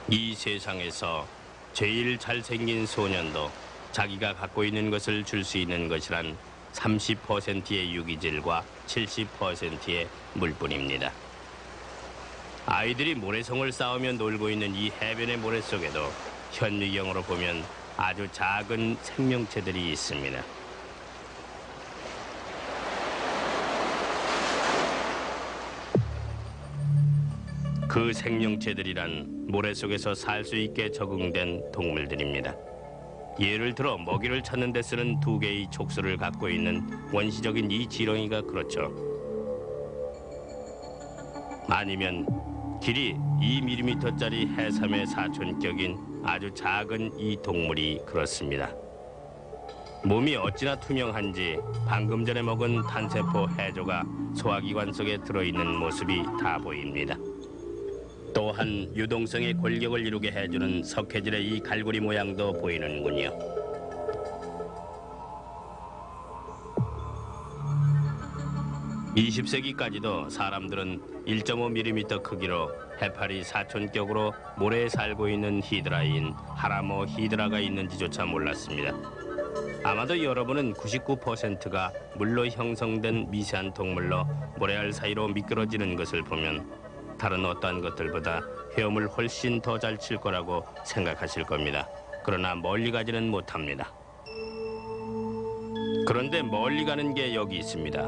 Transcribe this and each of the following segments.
이 세상에서 제일 잘생긴 소년도 자기가 갖고 있는 것을 줄 수 있는 것이란 30%의 유기질과 70%의 물뿐입니다. 아이들이 모래성을 쌓으며 놀고 있는 이 해변의 모래 속에도 현미경으로 보면 아주 작은 생명체들이 있습니다. 그 생명체들이란 모래 속에서 살 수 있게 적응된 동물들입니다. 예를 들어 먹이를 찾는 데 쓰는 2개의 촉수를 갖고 있는 원시적인 이 지렁이가 그렇죠. 아니면 길이 2mm짜리 해삼의 사촌격인 아주 작은 이 동물이 그렇습니다. 몸이 어찌나 투명한지 방금 전에 먹은 단세포 해조가 소화기관 속에 들어있는 모습이 다 보입니다. 또한 유동성의 골격을 이루게 해주는 석회질의 이 갈고리 모양도 보이는군요. (20세기까지도) 사람들은 1.5mm 크기로 해파리 사촌격으로 모래에 살고 있는 히드라인 하라모 히드라가 있는지조차 몰랐습니다. 아마도 여러분은 99%가 물로 형성된 미세한 동물로 모래알 사이로 미끄러지는 것을 보면 다른 어떠한 것들보다 헤엄을 훨씬 더 잘 칠 거라고 생각하실 겁니다. 그러나 멀리 가지는 못합니다. 그런데 멀리 가는 게 여기 있습니다.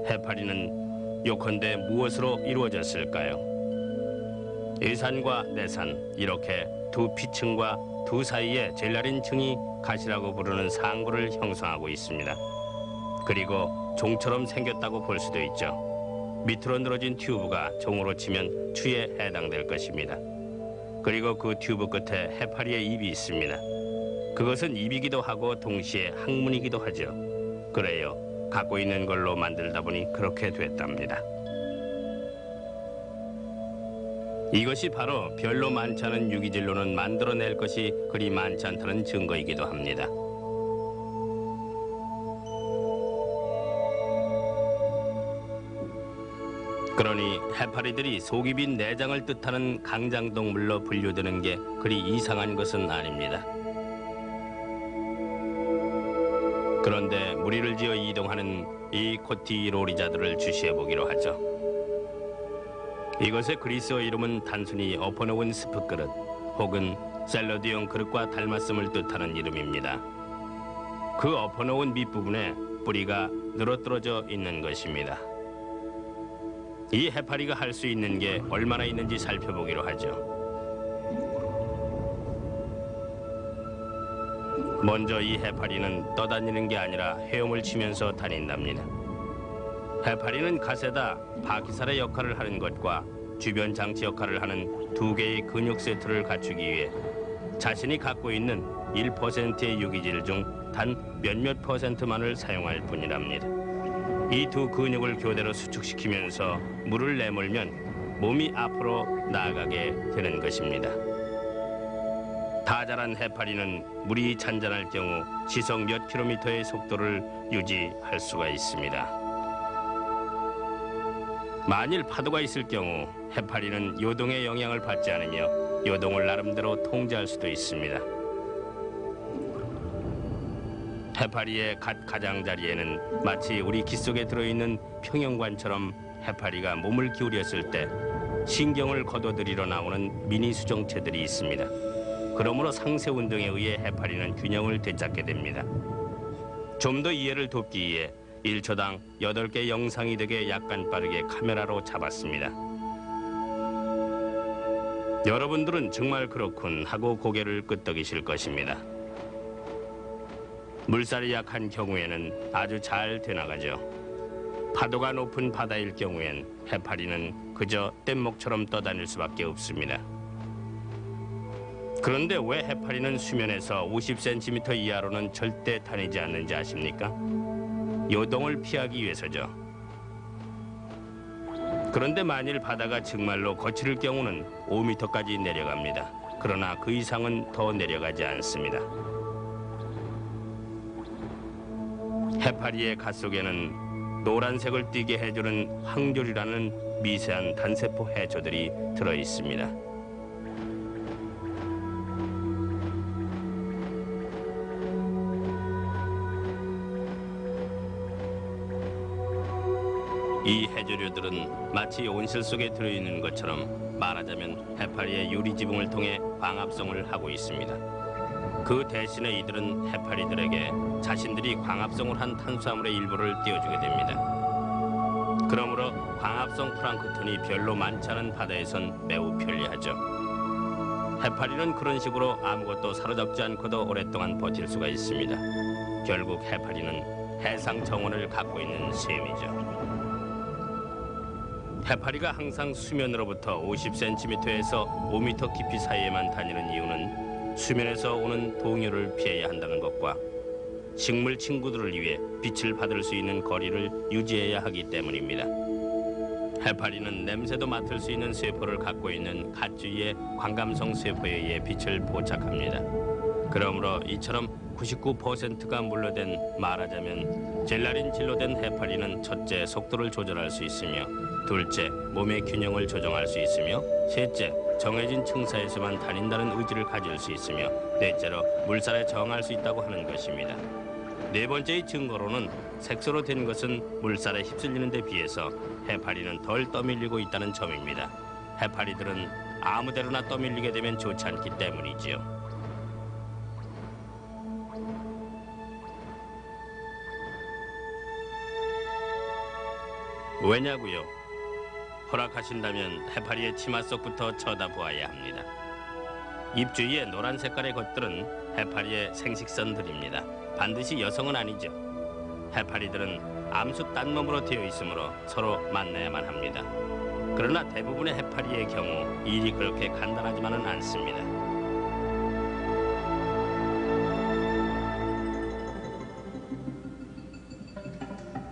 해파리는 요컨대 무엇으로 이루어졌을까요? 의산과 내산, 이렇게 두 피층과 두 사이에 젤라린 층이 가시라고 부르는 상부를 형성하고 있습니다. 그리고 종처럼 생겼다고 볼 수도 있죠. 밑으로 늘어진 튜브가 종으로 치면 추에 해당될 것입니다. 그리고 그 튜브 끝에 해파리의 입이 있습니다. 그것은 입이기도 하고 동시에 항문이기도 하죠. 그래요. 갖고 있는 걸로 만들다 보니 그렇게 됐답니다. 이것이 바로 별로 많지 않은 유기질로는 만들어낼 것이 그리 많지 않다는 증거이기도 합니다. 그러니 해파리들이 속이 빈 내장을 뜻하는 강장동물로 분류되는 게 그리 이상한 것은 아닙니다. 그런데 무리를 지어 이동하는 이 코티로리자들을 주시해보기로 하죠. 이것의 그리스어 이름은 단순히 엎어놓은 스프 그릇 혹은 샐러드용 그릇과 닮았음을 뜻하는 이름입니다. 그 엎어놓은 밑부분에 뿌리가 늘어뜨러져 있는 것입니다. 이 해파리가 할 수 있는 게 얼마나 있는지 살펴보기로 하죠. 먼저 이 해파리는 떠다니는 게 아니라 헤엄을 치면서 다닌답니다. 해파리는 갓에다 바퀴살의 역할을 하는 것과 주변 장치 역할을 하는 2개의 근육 세트를 갖추기 위해 자신이 갖고 있는 1%의 유기질 중 단 몇몇 %만을 사용할 뿐이랍니다. 이 두 근육을 교대로 수축시키면서 물을 내몰면 몸이 앞으로 나아가게 되는 것입니다. 다 자란 해파리는 물이 잔잔할 경우 시속 몇 킬로미터의 속도를 유지할 수가 있습니다. 만일 파도가 있을 경우 해파리는 요동의 영향을 받지 않으며 요동을 나름대로 통제할 수도 있습니다. 해파리의 가장자리에는 마치 우리 깃 속에 들어있는 평형관처럼 해파리가 몸을 기울였을 때 신경을 거둬들이러 나오는 미니 수정체들이 있습니다. 그러므로 상세 운동에 의해 해파리는 균형을 되찾게 됩니다. 좀 더 이해를 돕기 위해 1초당 8개 영상이 되게 약간 빠르게 카메라로 잡았습니다. 여러분들은 정말 그렇군 하고 고개를 끄덕이실 것입니다. 물살이 약한 경우에는 아주 잘 되나가죠. 파도가 높은 바다일 경우엔 해파리는 그저 뗏목처럼 떠다닐 수밖에 없습니다. 그런데 왜 해파리는 수면에서 50cm 이하로는 절대 다니지 않는지 아십니까? 요동을 피하기 위해서죠. 그런데 만일 바다가 정말로 거칠 경우는 5m까지 내려갑니다. 그러나 그 이상은 더 내려가지 않습니다. 해파리의 갓 속에는 노란색을 띠게 해주는 항졸이라는 미세한 단세포 해조들이 들어있습니다. 이 해조류들은 마치 온실 속에 들어있는 것처럼 말하자면 해파리의 유리 지붕을 통해 광합성을 하고 있습니다. 그 대신에 이들은 해파리들에게 자신들이 광합성을 한 탄수화물의 일부를 띄워주게 됩니다. 그러므로 광합성 플랑크톤이 별로 많지 않은 바다에선 매우 편리하죠. 해파리는 그런 식으로 아무것도 사로잡지 않고도 오랫동안 버틸 수가 있습니다. 결국 해파리는 해상 정원을 갖고 있는 셈이죠. 해파리가 항상 수면으로부터 50cm에서 5m 깊이 사이에만 다니는 이유는 수면에서 오는 동요를 피해야 한다는 것과 식물 친구들을 위해 빛을 받을 수 있는 거리를 유지해야 하기 때문입니다. 해파리는 냄새도 맡을 수 있는 쇠포를 갖고 있는 갓주위의 광감성 쇠포에 의해 빛을 포착합니다. 그러므로 이처럼 99%가 물로된 말하자면 젤라린 질로 된 해파리는 첫째 속도를 조절할 수 있으며 둘째 몸의 균형을 조정할 수 있으며 셋째 정해진 층사에서만 다닌다는 의지를 가질 수 있으며 넷째로 물살에 저항할 수 있다고 하는 것입니다. 네 번째의 증거로는 색소로 된 것은 물살에 휩쓸리는 데 비해서 해파리는 덜 떠밀리고 있다는 점입니다. 해파리들은 아무데로나 떠밀리게 되면 좋지 않기 때문이지요. 왜냐고요? 허락하신다면 해파리의 치마 속부터 쳐다보아야 합니다. 입 주위의 노란 색깔의 것들은 해파리의 생식선들입니다. 반드시 여성은 아니죠. 해파리들은 암수 딴몸으로 되어 있으므로 서로 만나야만 합니다. 그러나 대부분의 해파리의 경우 일이 그렇게 간단하지만은 않습니다.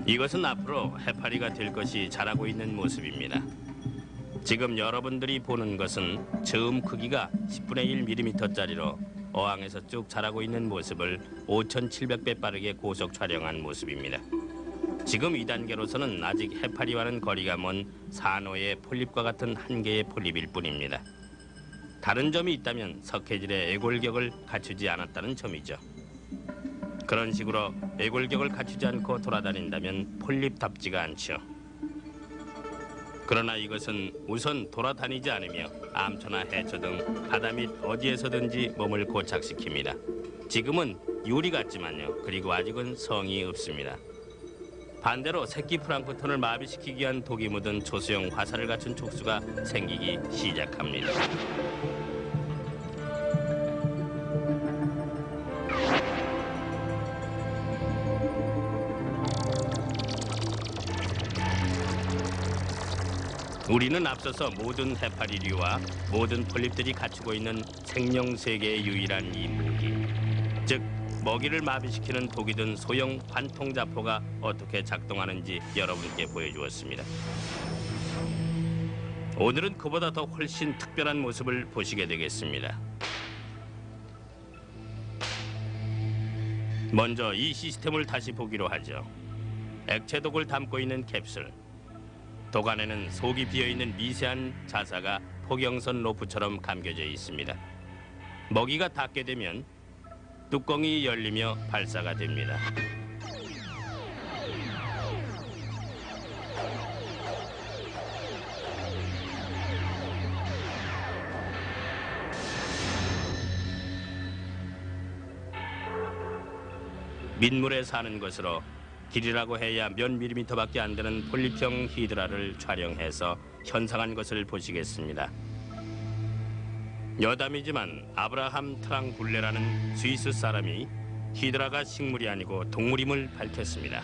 이것은 앞으로 해파리가 될 것이 자라고 있는 모습입니다. 지금 여러분들이 보는 것은 즈음 크기가 10분의 1mm짜리로 어항에서 쭉 자라고 있는 모습을 5,700배 빠르게 고속 촬영한 모습입니다. 지금 2단계로서는 아직 해파리와는 거리가 먼 산호의 폴립과 같은 한 개의 폴립일 뿐입니다. 다른 점이 있다면 석회질의 애골격을 갖추지 않았다는 점이죠. 그런 식으로 애골격을 갖추지 않고 돌아다닌다면 폴립답지가 않죠. 그러나 이것은 우선 돌아다니지 않으며 암초나 해초 등 바다 및 어디에서든지 몸을 고착시킵니다. 지금은 유리 같지만요. 그리고 아직은 성이 없습니다. 반대로 새끼 플랑크톤을 마비시키기 위한 독이 묻은 초소형 화살을 갖춘 촉수가 생기기 시작합니다. 우리는 앞서서 모든 해파리류와 모든 폴립들이 갖추고 있는 생명세계의 유일한 이 무기, 즉 먹이를 마비시키는 독이든 소형 관통자포가 어떻게 작동하는지 여러분께 보여주었습니다. 오늘은 그보다 더 훨씬 특별한 모습을 보시게 되겠습니다. 먼저 이 시스템을 다시 보기로 하죠. 액체독을 담고 있는 캡슐. 독 안에는 속이 비어있는 미세한 자사가 포경선 로프처럼 감겨져 있습니다. 먹이가 닿게 되면 뚜껑이 열리며 발사가 됩니다. 민물에 사는 것으로 길이라고 해야 몇 밀리미터밖에 안 되는 폴립형 히드라를 촬영해서 현상한 것을 보시겠습니다. 여담이지만 아브라함 트랑굴레라는 스위스 사람이 히드라가 식물이 아니고 동물임을 밝혔습니다.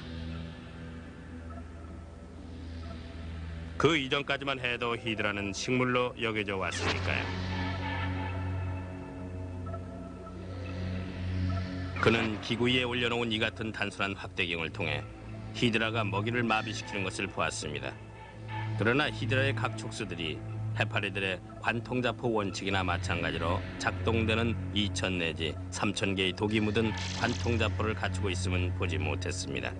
그 이전까지만 해도 히드라는 식물로 여겨져 왔으니까요. 그는 기구 위에 올려놓은 이 같은 단순한 확대경을 통해 히드라가 먹이를 마비시키는 것을 보았습니다. 그러나 히드라의 각 촉수들이 해파리들의 관통자포 원칙이나 마찬가지로 작동되는 2,000 내지 3,000개의 독이 묻은 관통자포를 갖추고 있음은 보지 못했습니다.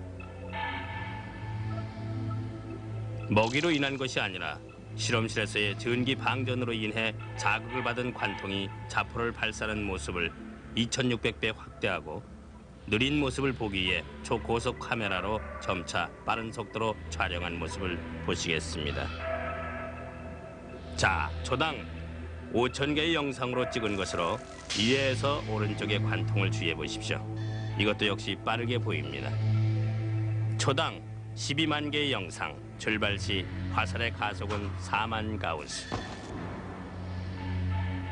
먹이로 인한 것이 아니라 실험실에서의 전기 방전으로 인해 자극을 받은 관통이 자포를 발사하는 모습을 2,600배 확대하고 느린 모습을 보기 위해 초고속 카메라로 점차 빠른 속도로 촬영한 모습을 보시겠습니다. 자, 초당 5,000개의 영상으로 찍은 것으로 위에서 오른쪽에 관통을 주의해 보십시오. 이것도 역시 빠르게 보입니다. 초당 12만 개의 영상, 출발 시 화살의 가속은 4만 가우스.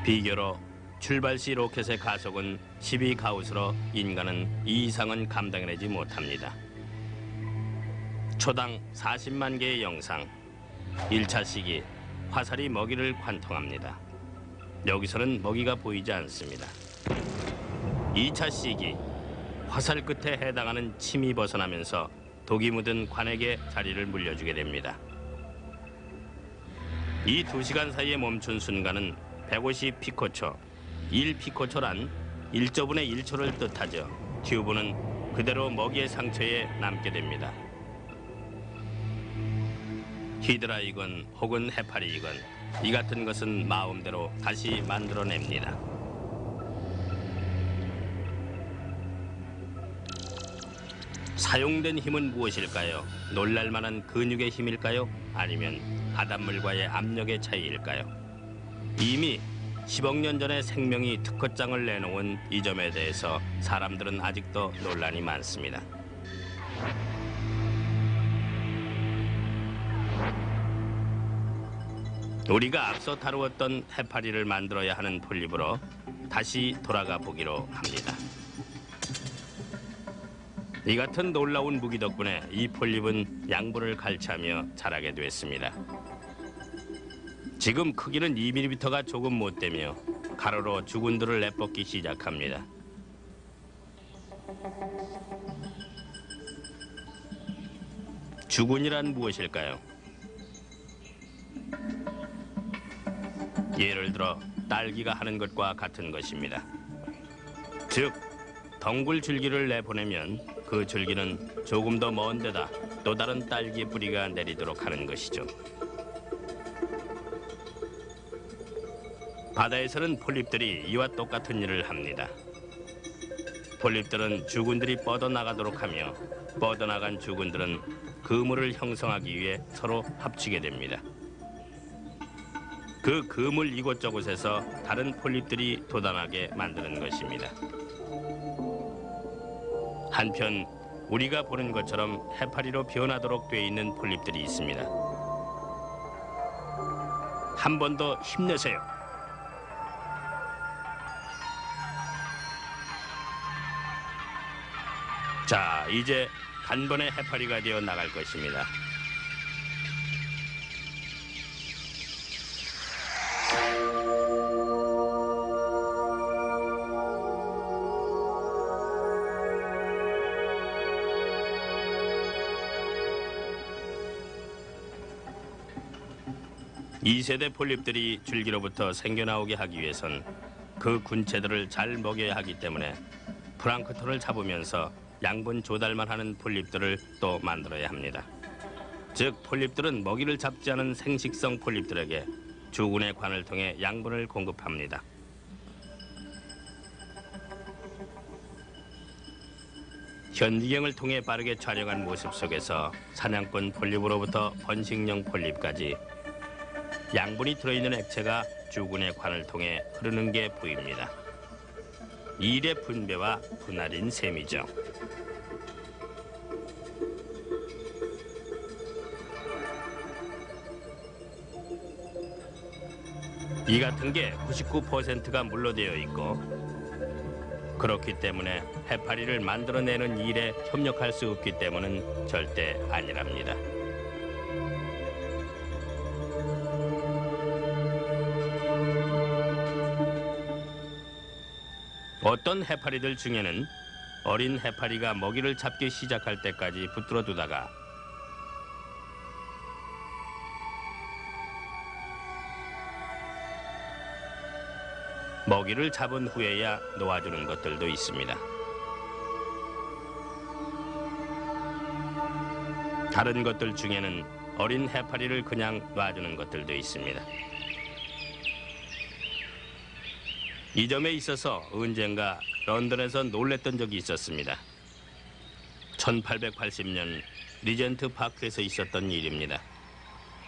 비교로 출발 시 로켓의 가속은 12 가우스로 인간은 이 이상은 감당해내지 못합니다. 초당 40만 개의 영상, 1차 시기 화살이 먹이를 관통합니다. 여기서는 먹이가 보이지 않습니다. 2차 시기 화살 끝에 해당하는 침이 벗어나면서 독이 묻은 관에게 자리를 물려주게 됩니다. 이 2시간 사이에 멈춘 순간은 150 피코초, 1 피코초란 1조분의 1초를 뜻하죠. 튜브는 그대로 먹이의 상처에 남게 됩니다. 히드라이건 혹은 해파리이건 이 같은 것은 마음대로 다시 만들어냅니다. 사용된 힘은 무엇일까요? 놀랄만한 근육의 힘일까요? 아니면 바닷물과의 압력의 차이일까요? 이미 10억 년 전에 생명이 특허장을 내놓은 이 점에 대해서 사람들은 아직도 논란이 많습니다. 우리가 앞서 다루었던 해파리를 만들어야 하는 폴립으로 다시 돌아가 보기로 합니다. 이 같은 놀라운 무기 덕분에 이 폴립은 양분을 갈취하며 자라게 됐습니다. 지금 크기는 2mm가 조금 못 되며 가로로 주군들을 내뻗기 시작합니다. 주군이란 무엇일까요? 예를 들어 딸기가 하는 것과 같은 것입니다. 즉, 덩굴 줄기를 내보내면 그 줄기는 조금 더 먼 데다 또 다른 딸기 뿌리가 내리도록 하는 것이죠. 바다에서는 폴립들이 이와 똑같은 일을 합니다. 폴립들은 주군들이 뻗어나가도록 하며 뻗어나간 주군들은 그물을 형성하기 위해 서로 합치게 됩니다. 그 그물 이곳저곳에서 다른 폴립들이 돋아나게 만드는 것입니다. 한편 우리가 보는 것처럼 해파리로 변하도록 돼 있는 폴립들이 있습니다. 한 번 더 힘내세요. 자, 이제 단번에 해파리가 되어 나갈 것입니다. 이 세대 폴립들이 줄기로부터 생겨나오게 하기 위해선 그 군체들을 잘 먹여야 하기 때문에 플랑크톤을 잡으면서 양분 조달만 하는 폴립들을 또 만들어야 합니다. 즉, 폴립들은 먹이를 잡지 않은 생식성 폴립들에게 주군의 관을 통해 양분을 공급합니다. 현미경을 통해 빠르게 촬영한 모습 속에서 사냥꾼 폴립으로부터 번식용 폴립까지 양분이 들어있는 액체가 주군의 관을 통해 흐르는 게 보입니다. 일의 분배와 분할인 셈이죠. 이 같은 게 99%가 물로 되어 있고 그렇기 때문에 해파리를 만들어내는 일에 협력할 수 없기 때문은 절대 아니랍니다. 어떤 해파리들 중에는 어린 해파리가 먹이를 잡기 시작할 때까지 붙들어 두다가 먹이를 잡은 후에야 놓아주는 것들도 있습니다. 다른 것들 중에는 어린 해파리를 그냥 놔주는 것들도 있습니다. 이 점에 있어서 언젠가 런던에서 놀랬던 적이 있었습니다. 1880년 리젠트 파크에서 있었던 일입니다.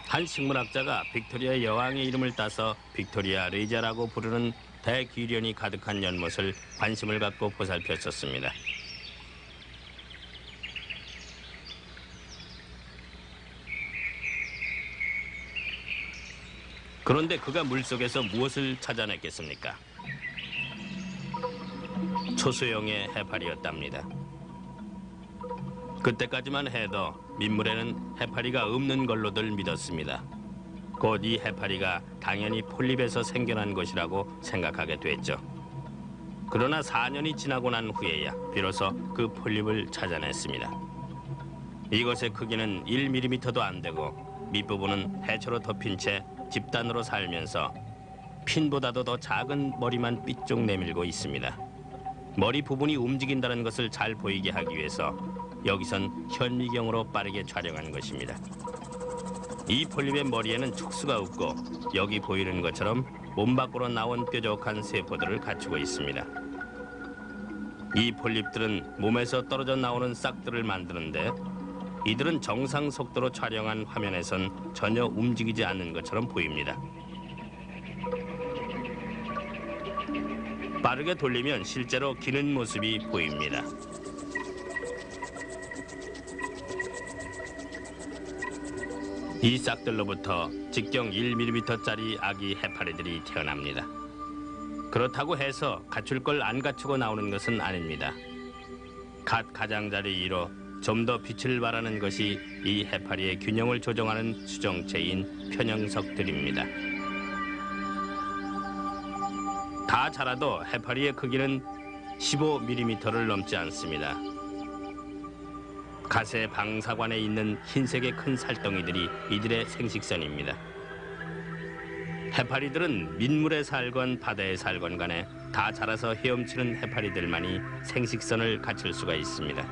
한 식물학자가 빅토리아 여왕의 이름을 따서 빅토리아 레이자라고 부르는 대귀련이 가득한 연못을 관심을 갖고 보살폈었습니다. 그런데 그가 물속에서 무엇을 찾아냈겠습니까? 초소형의 해파리였답니다. 그때까지만 해도 민물에는 해파리가 없는 걸로들 믿었습니다. 곧 이 해파리가 당연히 폴립에서 생겨난 것이라고 생각하게 됐죠. 그러나 4년이 지나고 난 후에야 비로소 그 폴립을 찾아냈습니다. 이것의 크기는 1mm도 안 되고 밑부분은 해초로 덮인 채 집단으로 살면서 핀보다도 더 작은 머리만 삐쭉 내밀고 있습니다. 머리 부분이 움직인다는 것을 잘 보이게 하기 위해서 여기선 현미경으로 빠르게 촬영한 것입니다. 이 폴립의 머리에는 촉수가 없고 여기 보이는 것처럼 몸 밖으로 나온 뾰족한 세포들을 갖추고 있습니다. 이 폴립들은 몸에서 떨어져 나오는 싹들을 만드는데 이들은 정상 속도로 촬영한 화면에선 전혀 움직이지 않는 것처럼 보입니다. 빠르게 돌리면 실제로 기는 모습이 보입니다. 이 싹들로부터 직경 1mm짜리 아기 해파리들이 태어납니다. 그렇다고 해서 갖출 걸 안 갖추고 나오는 것은 아닙니다. 갓 가장자리이로 좀 더 빛을 발하는 것이 이 해파리의 균형을 조정하는 수정체인 편형석들입니다. 다 자라도 해파리의 크기는 15mm를 넘지 않습니다. 갓의 방사관에 있는 흰색의 큰 살덩이들이 이들의 생식선입니다. 해파리들은 민물에 살건 바다에 살건 간에 다 자라서 헤엄치는 해파리들만이 생식선을 갖출 수가 있습니다.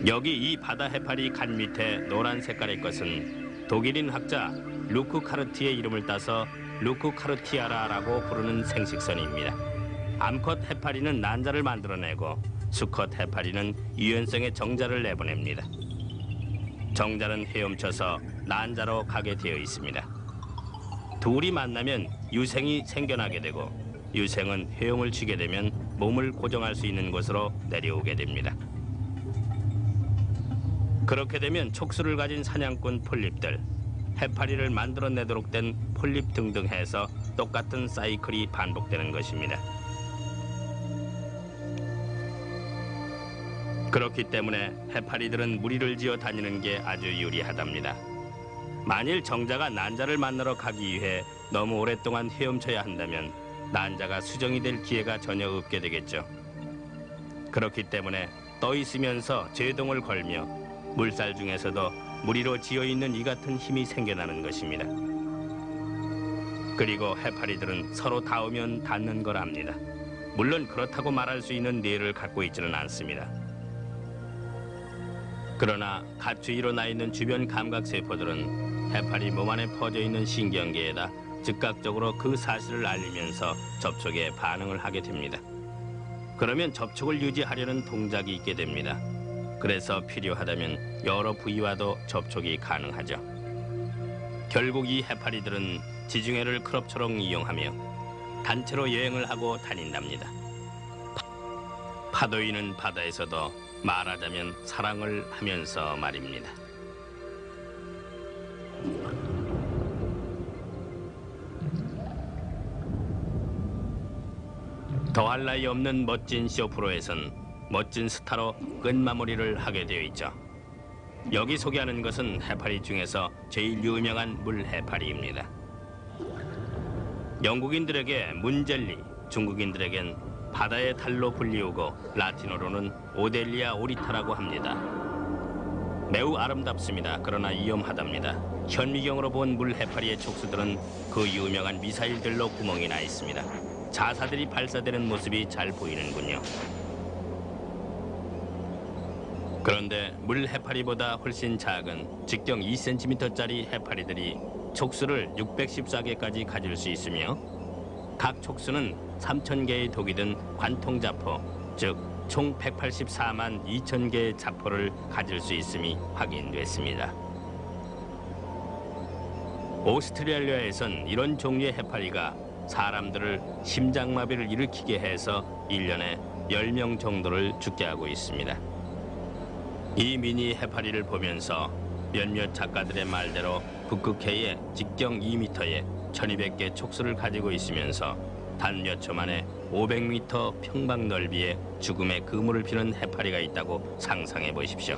여기 이 바다 해파리 간 밑에 노란 색깔의 것은 독일인 학자 루크 카르티의 이름을 따서 루크 카르티아라라고 부르는 생식선입니다. 암컷 해파리는 난자를 만들어내고 수컷 해파리는 유연성의 정자를 내보냅니다. 정자는 헤엄쳐서 난자로 가게 되어 있습니다. 둘이 만나면 유생이 생겨나게 되고 유생은 헤엄을 치게 되면 몸을 고정할 수 있는 곳으로 내려오게 됩니다. 그렇게 되면 촉수를 가진 사냥꾼 폴립들, 해파리를 만들어내도록 된 폴립 등등 해서 똑같은 사이클이 반복되는 것입니다. 그렇기 때문에 해파리들은 무리를 지어 다니는 게 아주 유리하답니다. 만일 정자가 난자를 만나러 가기 위해 너무 오랫동안 헤엄쳐야 한다면 난자가 수정이 될 기회가 전혀 없게 되겠죠. 그렇기 때문에 떠 있으면서 제동을 걸며 물살 중에서도 무리로 지어있는 이 같은 힘이 생겨나는 것입니다. 그리고 해파리들은 서로 닿으면 닿는 걸 압니다. 물론 그렇다고 말할 수 있는 뇌를 갖고 있지는 않습니다. 그러나 갓 주위로 나 있는 주변 감각세포들은 해파리 몸 안에 퍼져 있는 신경계에다 즉각적으로 그 사실을 알리면서 접촉에 반응을 하게 됩니다. 그러면 접촉을 유지하려는 동작이 있게 됩니다. 그래서 필요하다면 여러 부위와도 접촉이 가능하죠. 결국 이 해파리들은 지중해를 클럽처럼 이용하며 단체로 여행을 하고 다닌답니다. 파도이는 바다에서도 말하자면 사랑을 하면서 말입니다. 더할 나위 없는 멋진 쇼프로에선 멋진 스타로 끝마무리를 하게 되어 있죠. 여기 소개하는 것은 해파리 중에서 제일 유명한 물해파리입니다. 영국인들에게 문젤리, 중국인들에겐 바다의 달로 불리우고 라틴어로는 오델리아 오리타라고 합니다. 매우 아름답습니다. 그러나 위험하답니다. 현미경으로 본 물해파리의 촉수들은 그 유명한 미사일들로 구멍이 나 있습니다. 자사들이 발사되는 모습이 잘 보이는군요. 그런데 물 해파리보다 훨씬 작은 직경 2cm짜리 해파리들이 촉수를 614개까지 가질 수 있으며 각 촉수는 3,000개의 독이 든 관통자포, 즉 총 184만 2천 개의 자포를 가질 수 있음이 확인됐습니다. 오스트레일리아에선 이런 종류의 해파리가 사람들을 심장마비를 일으키게 해서 1년에 10명 정도를 죽게 하고 있습니다. 이 미니 해파리를 보면서 몇몇 작가들의 말대로 북극해에 직경 2m에 1200개 촉수를 가지고 있으면서 단 몇 초 만에 500m 평방 넓이의 죽음의 그물을 피는 해파리가 있다고 상상해 보십시오.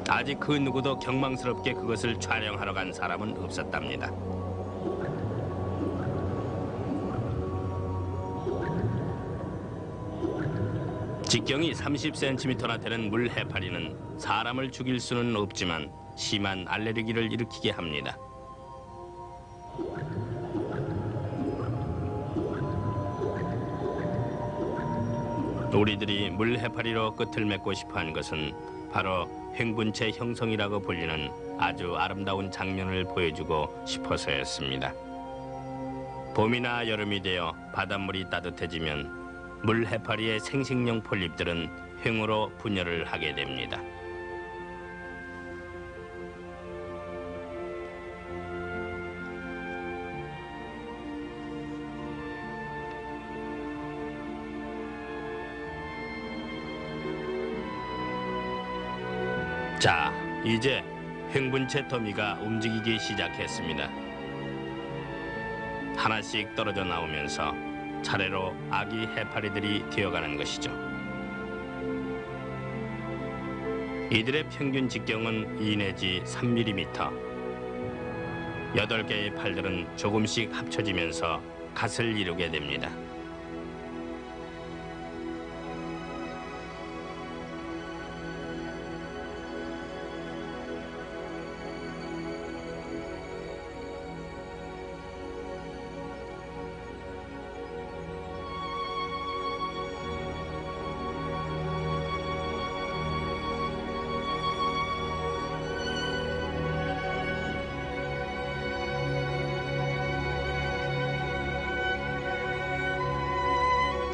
아직 그 누구도 경망스럽게 그것을 촬영하러 간 사람은 없었답니다. 직경이 30cm나 되는 물 해파리는 사람을 죽일 수는 없지만 심한 알레르기를 일으키게 합니다. 우리들이 물 해파리로 끝을 맺고 싶어한 것은 바로 횡분체 형성이라고 불리는 아주 아름다운 장면을 보여주고 싶어서였습니다. 봄이나 여름이 되어 바닷물이 따뜻해지면 물 해파리의 생식용 폴립들은 횡으로 분열을 하게 됩니다. 자, 이제 횡분체 더미가 움직이기 시작했습니다. 하나씩 떨어져 나오면서 차례로 아기 해파리들이 되어가는 것이죠. 이들의 평균 직경은 2 내지 3mm. 8개의 팔들은 조금씩 합쳐지면서 갓을 이루게 됩니다.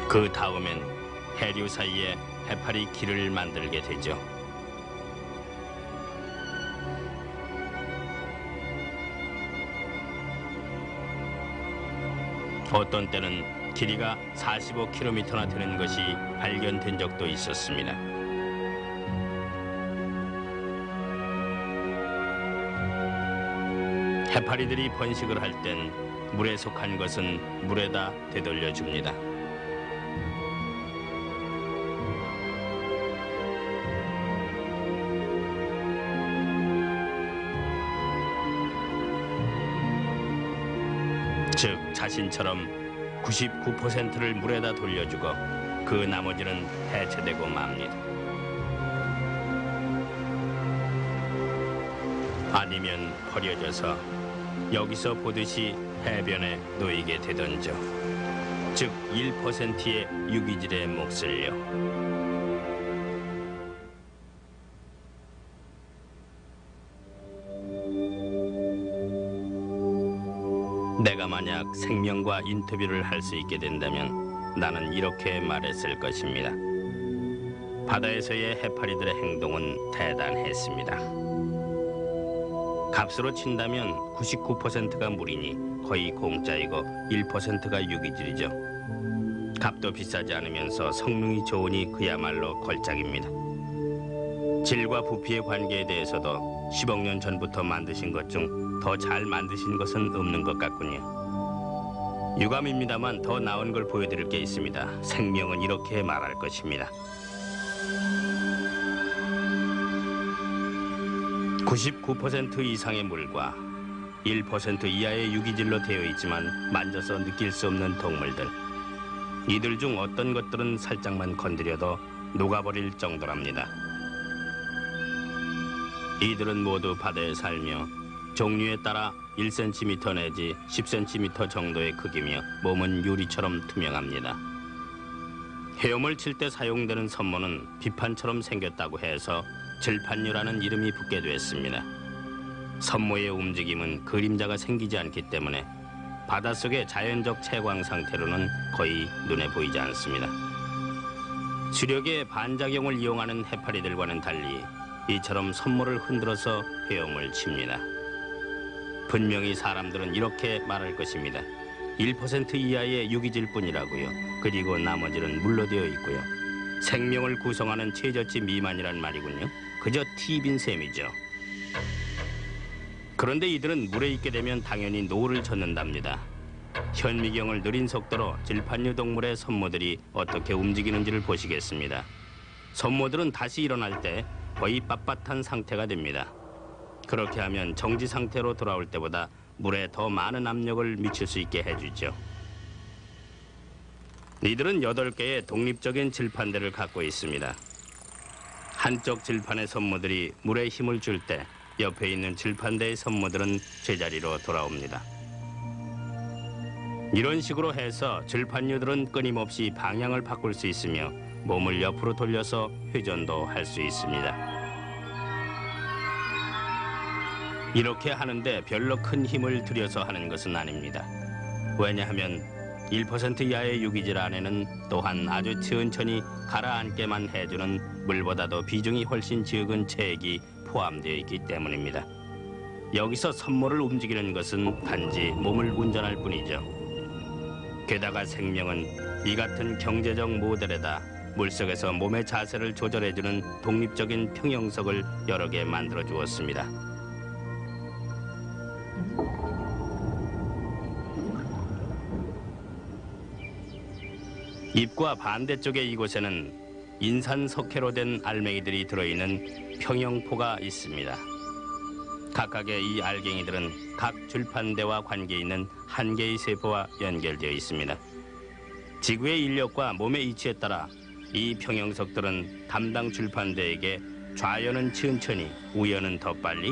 그 다음엔 해류 사이에 해파리 길을 만들게 되죠. 어떤 때는 길이가 45km나 되는 것이 발견된 적도 있었습니다. 해파리들이 번식을 할 땐 물에 속한 것은 물에다 되돌려줍니다. 즉 자신처럼 99%를 물에다 돌려주고 그 나머지는 해체되고 맙니다. 아니면 버려져서 여기서 보듯이 해변에 놓이게 되던죠. 즉 1%의 유기질의 몫을요. 내가 만약 생명과 인터뷰를 할 수 있게 된다면 나는 이렇게 말했을 것입니다. 바다에서의 해파리들의 행동은 대단했습니다. 값으로 친다면 99%가 물이니 거의 공짜이고 1%가 유기질이죠. 값도 비싸지 않으면서 성능이 좋으니 그야말로 걸작입니다. 질과 부피의 관계에 대해서도 10억 년 전부터 만드신 것 중 더 잘 만드신 것은 없는 것 같군요. 유감입니다만 더 나은 걸 보여드릴 게 있습니다. 생명은 이렇게 말할 것입니다. 99% 이상의 물과 1% 이하의 유기질로 되어 있지만 만져서 느낄 수 없는 동물들. 이들 중 어떤 것들은 살짝만 건드려도 녹아버릴 정도랍니다. 이들은 모두 바다에 살며 종류에 따라 1cm 내지 10cm 정도의 크기며 몸은 유리처럼 투명합니다. 헤엄을 칠 때 사용되는 선모는 비판처럼 생겼다고 해서 질판류라는 이름이 붙게 됐습니다. 선모의 움직임은 그림자가 생기지 않기 때문에 바닷속의 자연적 채광 상태로는 거의 눈에 보이지 않습니다. 수력의 반작용을 이용하는 해파리들과는 달리 이처럼 선모를 흔들어서 헤엄을 칩니다. 분명히 사람들은 이렇게 말할 것입니다. 1% 이하의 유기질 뿐이라고요. 그리고 나머지는 물로 되어 있고요. 생명을 구성하는 최저치 미만이란 말이군요. 그저 팁인 셈이죠. 그런데 이들은 물에 있게 되면 당연히 노를 젓는답니다. 현미경을 느린 속도로 질판류 동물의 선모들이 어떻게 움직이는지를 보시겠습니다. 선모들은 다시 일어날 때 거의 빳빳한 상태가 됩니다. 그렇게 하면 정지 상태로 돌아올 때보다 물에 더 많은 압력을 미칠 수 있게 해주죠. 이들은 8개의 독립적인 질판대를 갖고 있습니다. 한쪽 질판의 선모들이 물에 힘을 줄 때 옆에 있는 질판대의 선모들은 제자리로 돌아옵니다. 이런 식으로 해서 질판류들은 끊임없이 방향을 바꿀 수 있으며 몸을 옆으로 돌려서 회전도 할 수 있습니다. 이렇게 하는데 별로 큰 힘을 들여서 하는 것은 아닙니다. 왜냐하면 1% 이하의 유기질 안에는 또한 아주 천천히 가라앉게만 해주는 물보다도 비중이 훨씬 적은 체액이 포함되어 있기 때문입니다. 여기서 선모를 움직이는 것은 단지 몸을 운전할 뿐이죠. 게다가 생명은 이 같은 경제적 모델에다 물속에서 몸의 자세를 조절해주는 독립적인 평형석을 여러 개 만들어 주었습니다. 입과 반대쪽의 이곳에는 인산석회로 된 알맹이들이 들어있는 평형포가 있습니다. 각각의 이 알갱이들은 각 줄판대와 관계 있는 한 개의 세포와 연결되어 있습니다. 지구의 인력과 몸의 이치에 따라 이 평형석들은 담당 줄판대에게 좌연은 천천히, 우연은 더 빨리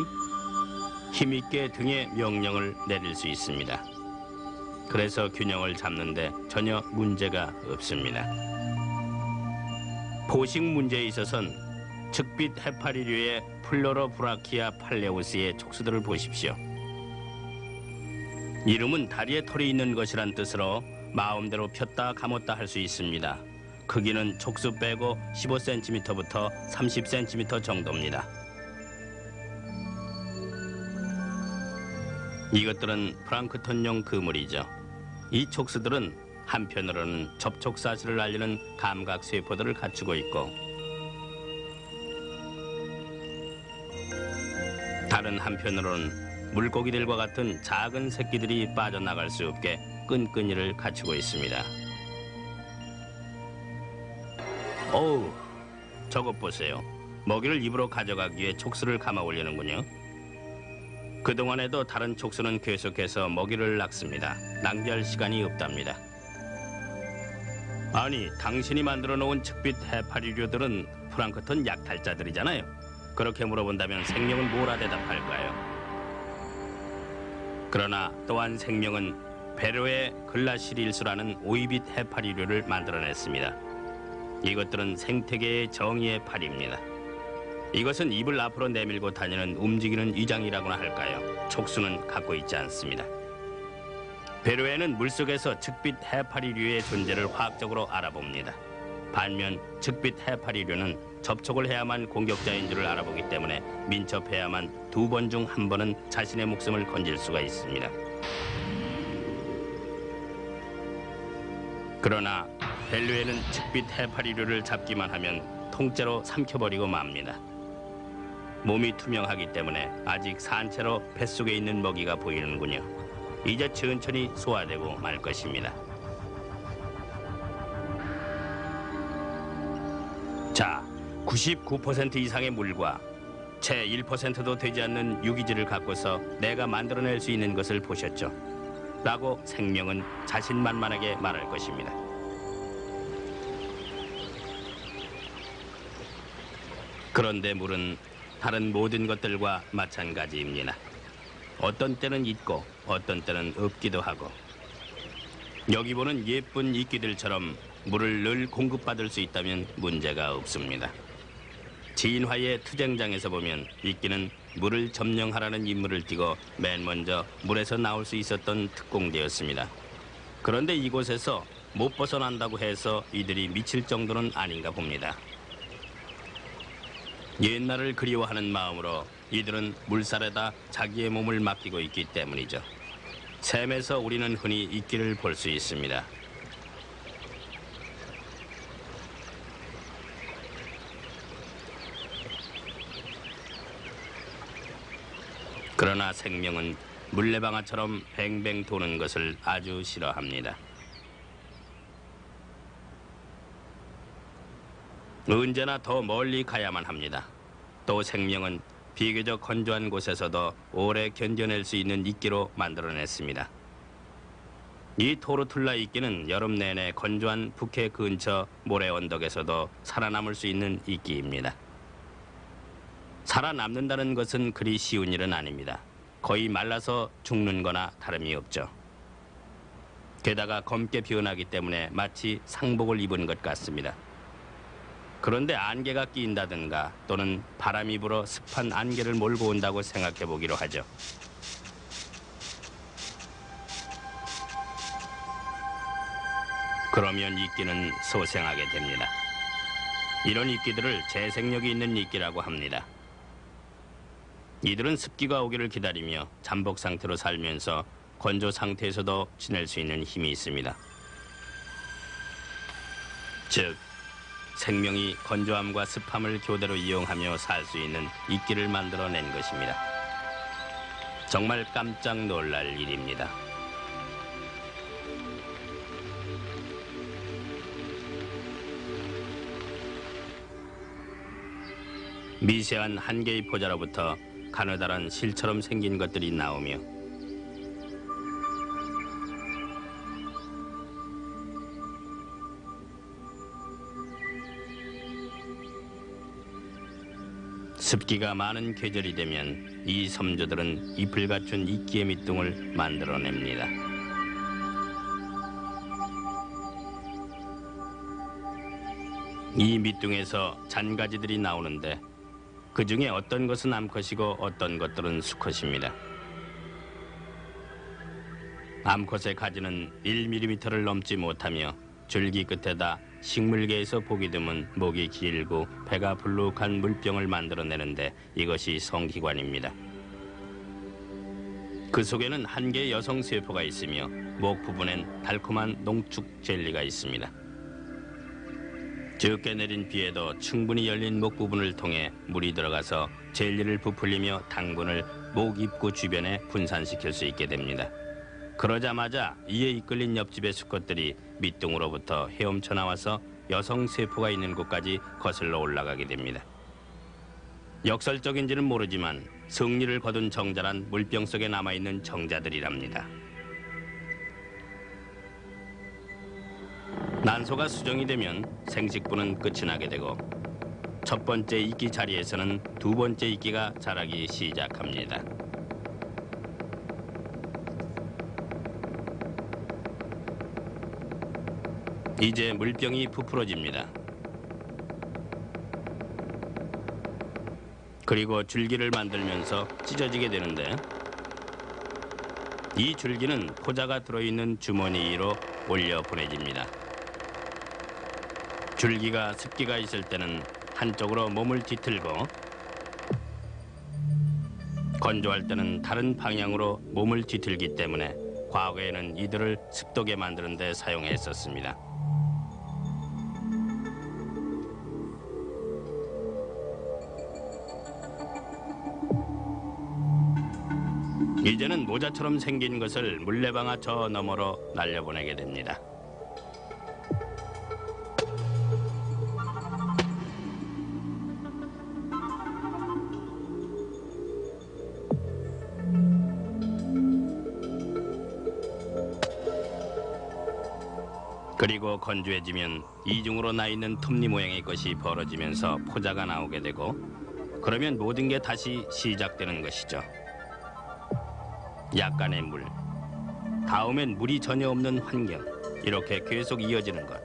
힘있게 등의 명령을 내릴 수 있습니다. 그래서 균형을 잡는데 전혀 문제가 없습니다. 포식 문제에 있어서는 측빛 해파리류의 플로로브라키아 팔레우스의 촉수들을 보십시오. 이름은 다리에 털이 있는 것이란 뜻으로 마음대로 폈다 감았다 할 수 있습니다. 크기는 촉수 빼고 15cm부터 30cm 정도입니다. 이것들은 플랑크톤용 그물이죠. 이 촉수들은 한편으로는 접촉 사실을 알리는 감각 세포들을 갖추고 있고 다른 한편으로는 물고기들과 같은 작은 새끼들이 빠져나갈 수 없게 끈끈이를 갖추고 있습니다. 어우, 저것 보세요. 먹이를 입으로 가져가기 위해 촉수를 감아 올리는군요. 그동안에도 다른 촉수는 계속해서 먹이를 낳습니다. 낭비할 시간이 없답니다. 아니, 당신이 만들어 놓은 측빛 해파리류들은 플랑크톤 약탈자들이잖아요. 그렇게 물어본다면 생명은 뭐라 대답할까요? 그러나 또한 생명은 베로의 글라시릴수라는 오이빗 해파리류를 만들어냈습니다. 이것들은 생태계의 정의의 팔입니다. 이것은 입을 앞으로 내밀고 다니는 움직이는 위장이라고나 할까요? 촉수는 갖고 있지 않습니다. 베로에는 물속에서 측빛 해파리류의 존재를 화학적으로 알아봅니다. 반면 측빛 해파리류는 접촉을 해야만 공격자인 줄을 알아보기 때문에 민첩해야만 2번 중 1번은 자신의 목숨을 건질 수가 있습니다. 그러나 벨류에는 측빛 해파리류를 잡기만 하면 통째로 삼켜버리고 맙니다. 몸이 투명하기 때문에 아직 산채로 뱃속에 있는 먹이가 보이는군요. 이제 천천히 소화되고 말 것입니다. 자, 99% 이상의 물과 채 1%도 되지 않는 유기질을 갖고서 내가 만들어낼 수 있는 것을 보셨죠? 라고 생명은 자신만만하게 말할 것입니다. 그런데 물은 다른 모든 것들과 마찬가지입니다. 어떤 때는 있고 어떤 때는 없기도 하고 여기 보는 예쁜 이끼들처럼 물을 늘 공급받을 수 있다면 문제가 없습니다. 진화의 투쟁장에서 보면 이끼는 물을 점령하라는 임무를 띠고 맨 먼저 물에서 나올 수 있었던 특공대였습니다. 그런데 이곳에서 못 벗어난다고 해서 이들이 미칠 정도는 아닌가 봅니다. 옛날을 그리워하는 마음으로 이들은 물살에다 자기의 몸을 맡기고 있기 때문이죠. 샘에서 우리는 흔히 이끼를 볼 수 있습니다. 그러나 생명은 물레방아처럼 뱅뱅 도는 것을 아주 싫어합니다. 언제나 더 멀리 가야만 합니다. 또 생명은 비교적 건조한 곳에서도 오래 견뎌낼 수 있는 이끼로 만들어냈습니다. 이 토르툴라 이끼는 여름 내내 건조한 북해 근처 모래 언덕에서도 살아남을 수 있는 이끼입니다. 살아남는다는 것은 그리 쉬운 일은 아닙니다. 거의 말라서 죽는 거나 다름이 없죠. 게다가 검게 변하기 때문에 마치 상복을 입은 것 같습니다. 그런데 안개가 끼인다든가 또는 바람이 불어 습한 안개를 몰고 온다고 생각해 보기로 하죠. 그러면 이끼는 소생하게 됩니다. 이런 이끼들을 재생력이 있는 이끼라고 합니다. 이들은 습기가 오기를 기다리며 잠복 상태로 살면서 건조 상태에서도 지낼 수 있는 힘이 있습니다. 즉, 생명이 건조함과 습함을 교대로 이용하며 살 수 있는 이끼를 만들어낸 것입니다. 정말 깜짝 놀랄 일입니다. 미세한 한 개의 포자로부터 가느다란 실처럼 생긴 것들이 나오며 습기가 많은 계절이 되면 이 섬조들은 잎을 갖춘 이끼의 밑둥을 만들어냅니다. 이 밑둥에서 잔가지들이 나오는데 그 중에 어떤 것은 암컷이고 어떤 것들은 수컷입니다. 암컷의 가지는 1mm를 넘지 못하며 줄기 끝에다 식물계에서 보기 드문 목이 길고 배가 불룩한 물병을 만들어내는데 이것이 성기관입니다. 그 속에는 한 개의 여성 세포가 있으며 목 부분엔 달콤한 농축 젤리가 있습니다. 적게 내린 비에도 충분히 열린 목 부분을 통해 물이 들어가서 젤리를 부풀리며 당분을 목 입구 주변에 분산시킬 수 있게 됩니다. 그러자마자 이에 이끌린 옆집의 수컷들이 밑둥으로부터 헤엄쳐 나와서 여성 세포가 있는 곳까지 거슬러 올라가게 됩니다. 역설적인지는 모르지만 승리를 거둔 정자란 물병 속에 남아있는 정자들이랍니다. 난소가 수정이 되면 생식부는 끝이 나게 되고 첫 번째 이끼 자리에서는 두 번째 이끼가 자라기 시작합니다. 이제 물병이 부풀어집니다. 그리고 줄기를 만들면서 찢어지게 되는데 이 줄기는 포자가 들어있는 주머니 위로 올려 보내집니다. 줄기가 습기가 있을 때는 한쪽으로 몸을 뒤틀고 건조할 때는 다른 방향으로 몸을 뒤틀기 때문에 과거에는 이들을 습도게 만드는 데 사용했었습니다. 이제는 모자처럼 생긴 것을 물레방아 저 너머로 날려보내게 됩니다. 그리고 건조해지면 이중으로 나 있는 톱니 모양의 것이 벌어지면서 포자가 나오게 되고 그러면 모든 게 다시 시작되는 것이죠. 약간의 물, 다음엔 물이 전혀 없는 환경, 이렇게 계속 이어지는 것.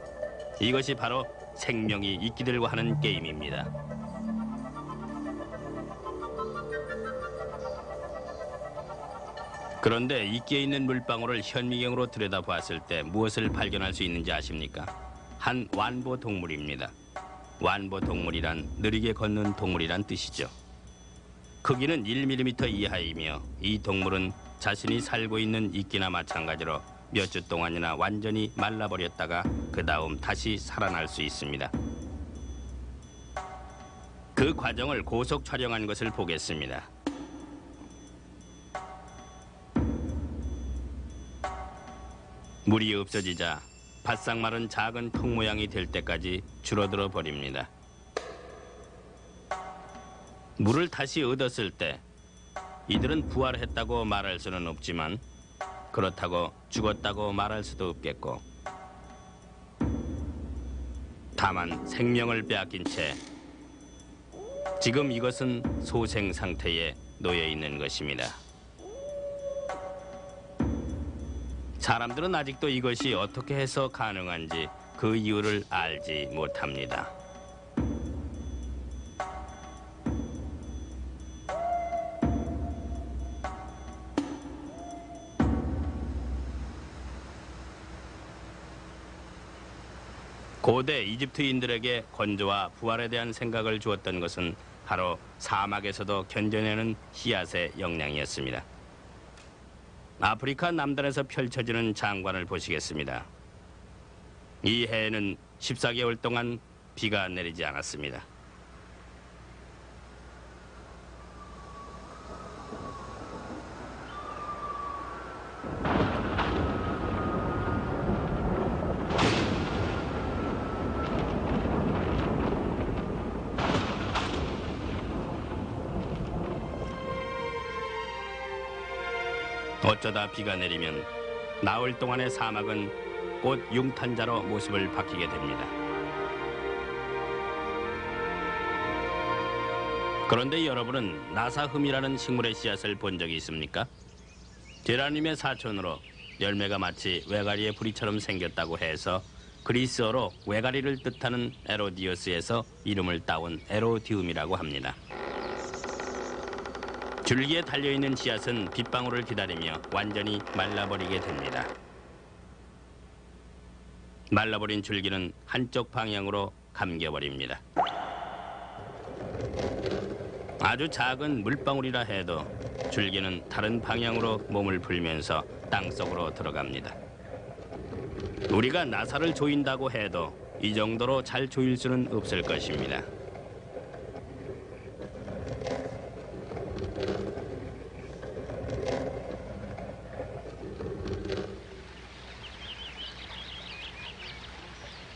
이것이 바로 생명이 이끼들과 하는 게임입니다. 그런데 이끼에 있는 물방울을 현미경으로 들여다보았을 때 무엇을 발견할 수 있는지 아십니까? 한 완보 동물입니다. 완보 동물이란 느리게 걷는 동물이란 뜻이죠. 크기는 1mm 이하이며 이 동물은 자신이 살고 있는 이끼나 마찬가지로 몇 주 동안이나 완전히 말라버렸다가 그 다음 다시 살아날 수 있습니다. 그 과정을 고속 촬영한 것을 보겠습니다. 물이 없어지자 바싹 마른 작은 통 모양이 될 때까지 줄어들어 버립니다. 물을 다시 얻었을 때 이들은 부활했다고 말할 수는 없지만 그렇다고 죽었다고 말할 수도 없겠고, 다만 생명을 빼앗긴 채 지금 이것은 소생 상태에 놓여 있는 것입니다. 사람들은 아직도 이것이 어떻게 해서 가능한지 그 이유를 알지 못합니다. 고대 이집트인들에게 건조와 부활에 대한 생각을 주었던 것은 바로 사막에서도 견뎌내는 씨앗의 역량이었습니다. 아프리카 남단에서 펼쳐지는 장관을 보시겠습니다. 이 해에는 14개월 동안 비가 내리지 않았습니다. 어쩌다 비가 내리면 나흘 동안의 사막은 꽃 융탄자로 모습을 바뀌게 됩니다. 그런데 여러분은 나사흠이라는 식물의 씨앗을 본 적이 있습니까? 제라늄의 사촌으로 열매가 마치 외가리의 부리처럼 생겼다고 해서 그리스어로 외가리를 뜻하는 에로디어스에서 이름을 따온 에로디움이라고 합니다. 줄기에 달려있는 씨앗은 빗방울을 기다리며 완전히 말라버리게 됩니다. 말라버린 줄기는 한쪽 방향으로 감겨버립니다. 아주 작은 물방울이라 해도 줄기는 다른 방향으로 몸을 풀면서 땅속으로 들어갑니다. 우리가 나사를 조인다고 해도 이 정도로 잘 조일 수는 없을 것입니다.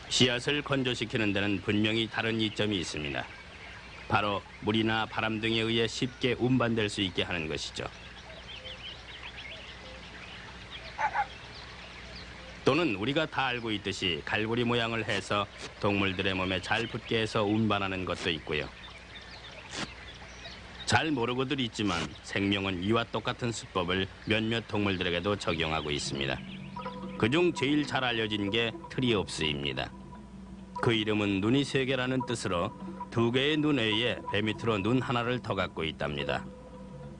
씨앗을 건조시키는 데는 분명히 다른 이점이 있습니다. 바로 물이나 바람 등에 의해 쉽게 운반될 수 있게 하는 것이죠. 또는 우리가 다 알고 있듯이 갈고리 모양을 해서 동물들의 몸에 잘 붙게 해서 운반하는 것도 있고요. 잘 모르고들 있지만 생명은 이와 똑같은 수법을 몇몇 동물들에게도 적용하고 있습니다. 그중 제일 잘 알려진 게 트리옵스입니다. 그 이름은 눈이 세 개라는 뜻으로 두 개의 눈 외에 배 밑으로 눈 하나를 더 갖고 있답니다.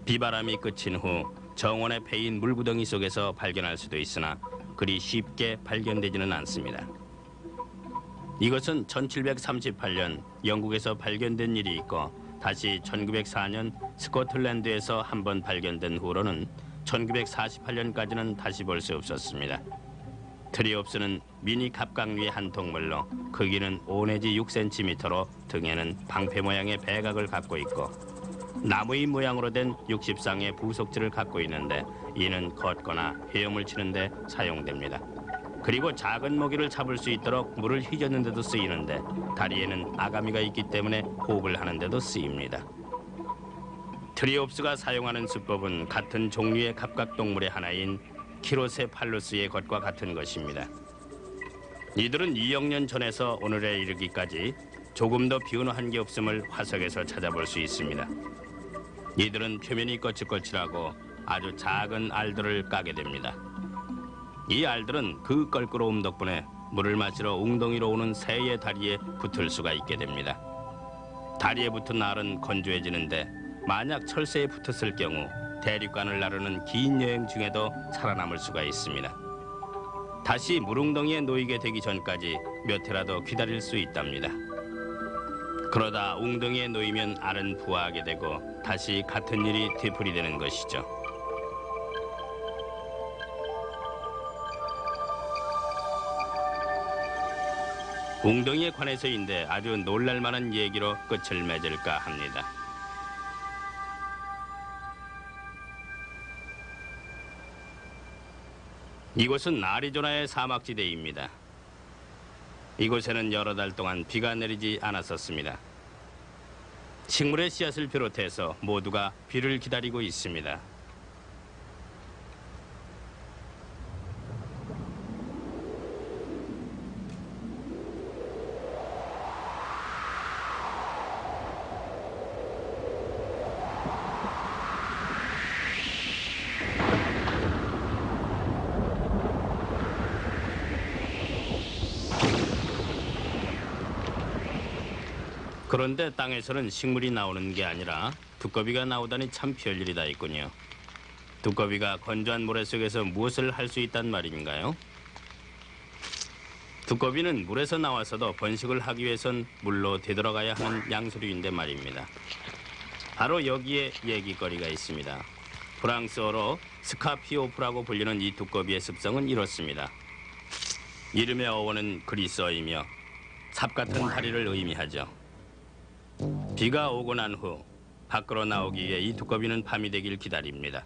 비바람이 그친 후 정원에 패인 물구덩이 속에서 발견할 수도 있으나 그리 쉽게 발견되지는 않습니다. 이것은 1738년 영국에서 발견된 일이 있고 다시 1904년 스코틀랜드에서 한 번 발견된 후로는 1948년까지는 다시 볼 수 없었습니다. 트리옵스는 미니 갑각류의 한 동물로 크기는 5 내지 6cm로 등에는 방패 모양의 배각을 갖고 있고 나무의 모양으로 된 60쌍의 부속질을 갖고 있는데 이는 걷거나 헤엄을 치는 데 사용됩니다. 그리고 작은 먹이를 잡을 수 있도록 물을 휘젓는 데도 쓰이는데 다리에는 아가미가 있기 때문에 호흡을 하는 데도 쓰입니다. 트리옵스가 사용하는 수법은 같은 종류의 갑각동물의 하나인 키로세팔루스의 것과 같은 것입니다. 이들은 2억 년 전에서 오늘에 이르기까지 조금도 변화한 게 없음을 화석에서 찾아볼 수 있습니다. 이들은 표면이 거칠거칠하고 아주 작은 알들을 까게 됩니다. 이 알들은 그 껄끄러움 덕분에 물을 마시러 웅덩이로 오는 새의 다리에 붙을 수가 있게 됩니다. 다리에 붙은 알은 건조해지는데 만약 철새에 붙었을 경우 대륙간을 나르는 긴 여행 중에도 살아남을 수가 있습니다. 다시 물웅덩이에 놓이게 되기 전까지 몇 해라도 기다릴 수 있답니다. 그러다 웅덩이에 놓이면 알은 부화하게 되고 다시 같은 일이 되풀이되는 것이죠. 웅덩이에 관해서인데 아주 놀랄만한 얘기로 끝을 맺을까 합니다. 이곳은 아리조나의 사막지대입니다. 이곳에는 여러 달 동안 비가 내리지 않았었습니다. 식물의 씨앗을 비롯해서 모두가 비를 기다리고 있습니다. 그런데 땅에서는 식물이 나오는 게 아니라 두꺼비가 나오다니 참 별일이 다 있군요. 두꺼비가 건조한 모래 속에서 무엇을 할 수 있단 말인가요? 두꺼비는 물에서 나와서도 번식을 하기 위해선 물로 되돌아가야 하는 양서류인데 말입니다. 바로 여기에 얘기거리가 있습니다. 프랑스어로 스카피오프라고 불리는 이 두꺼비의 습성은 이렇습니다. 이름의 어원은 그리스어이며 삽 같은 다리를 의미하죠. 비가 오고 난 후 밖으로 나오기 위해 이 두꺼비는 밤이 되길 기다립니다.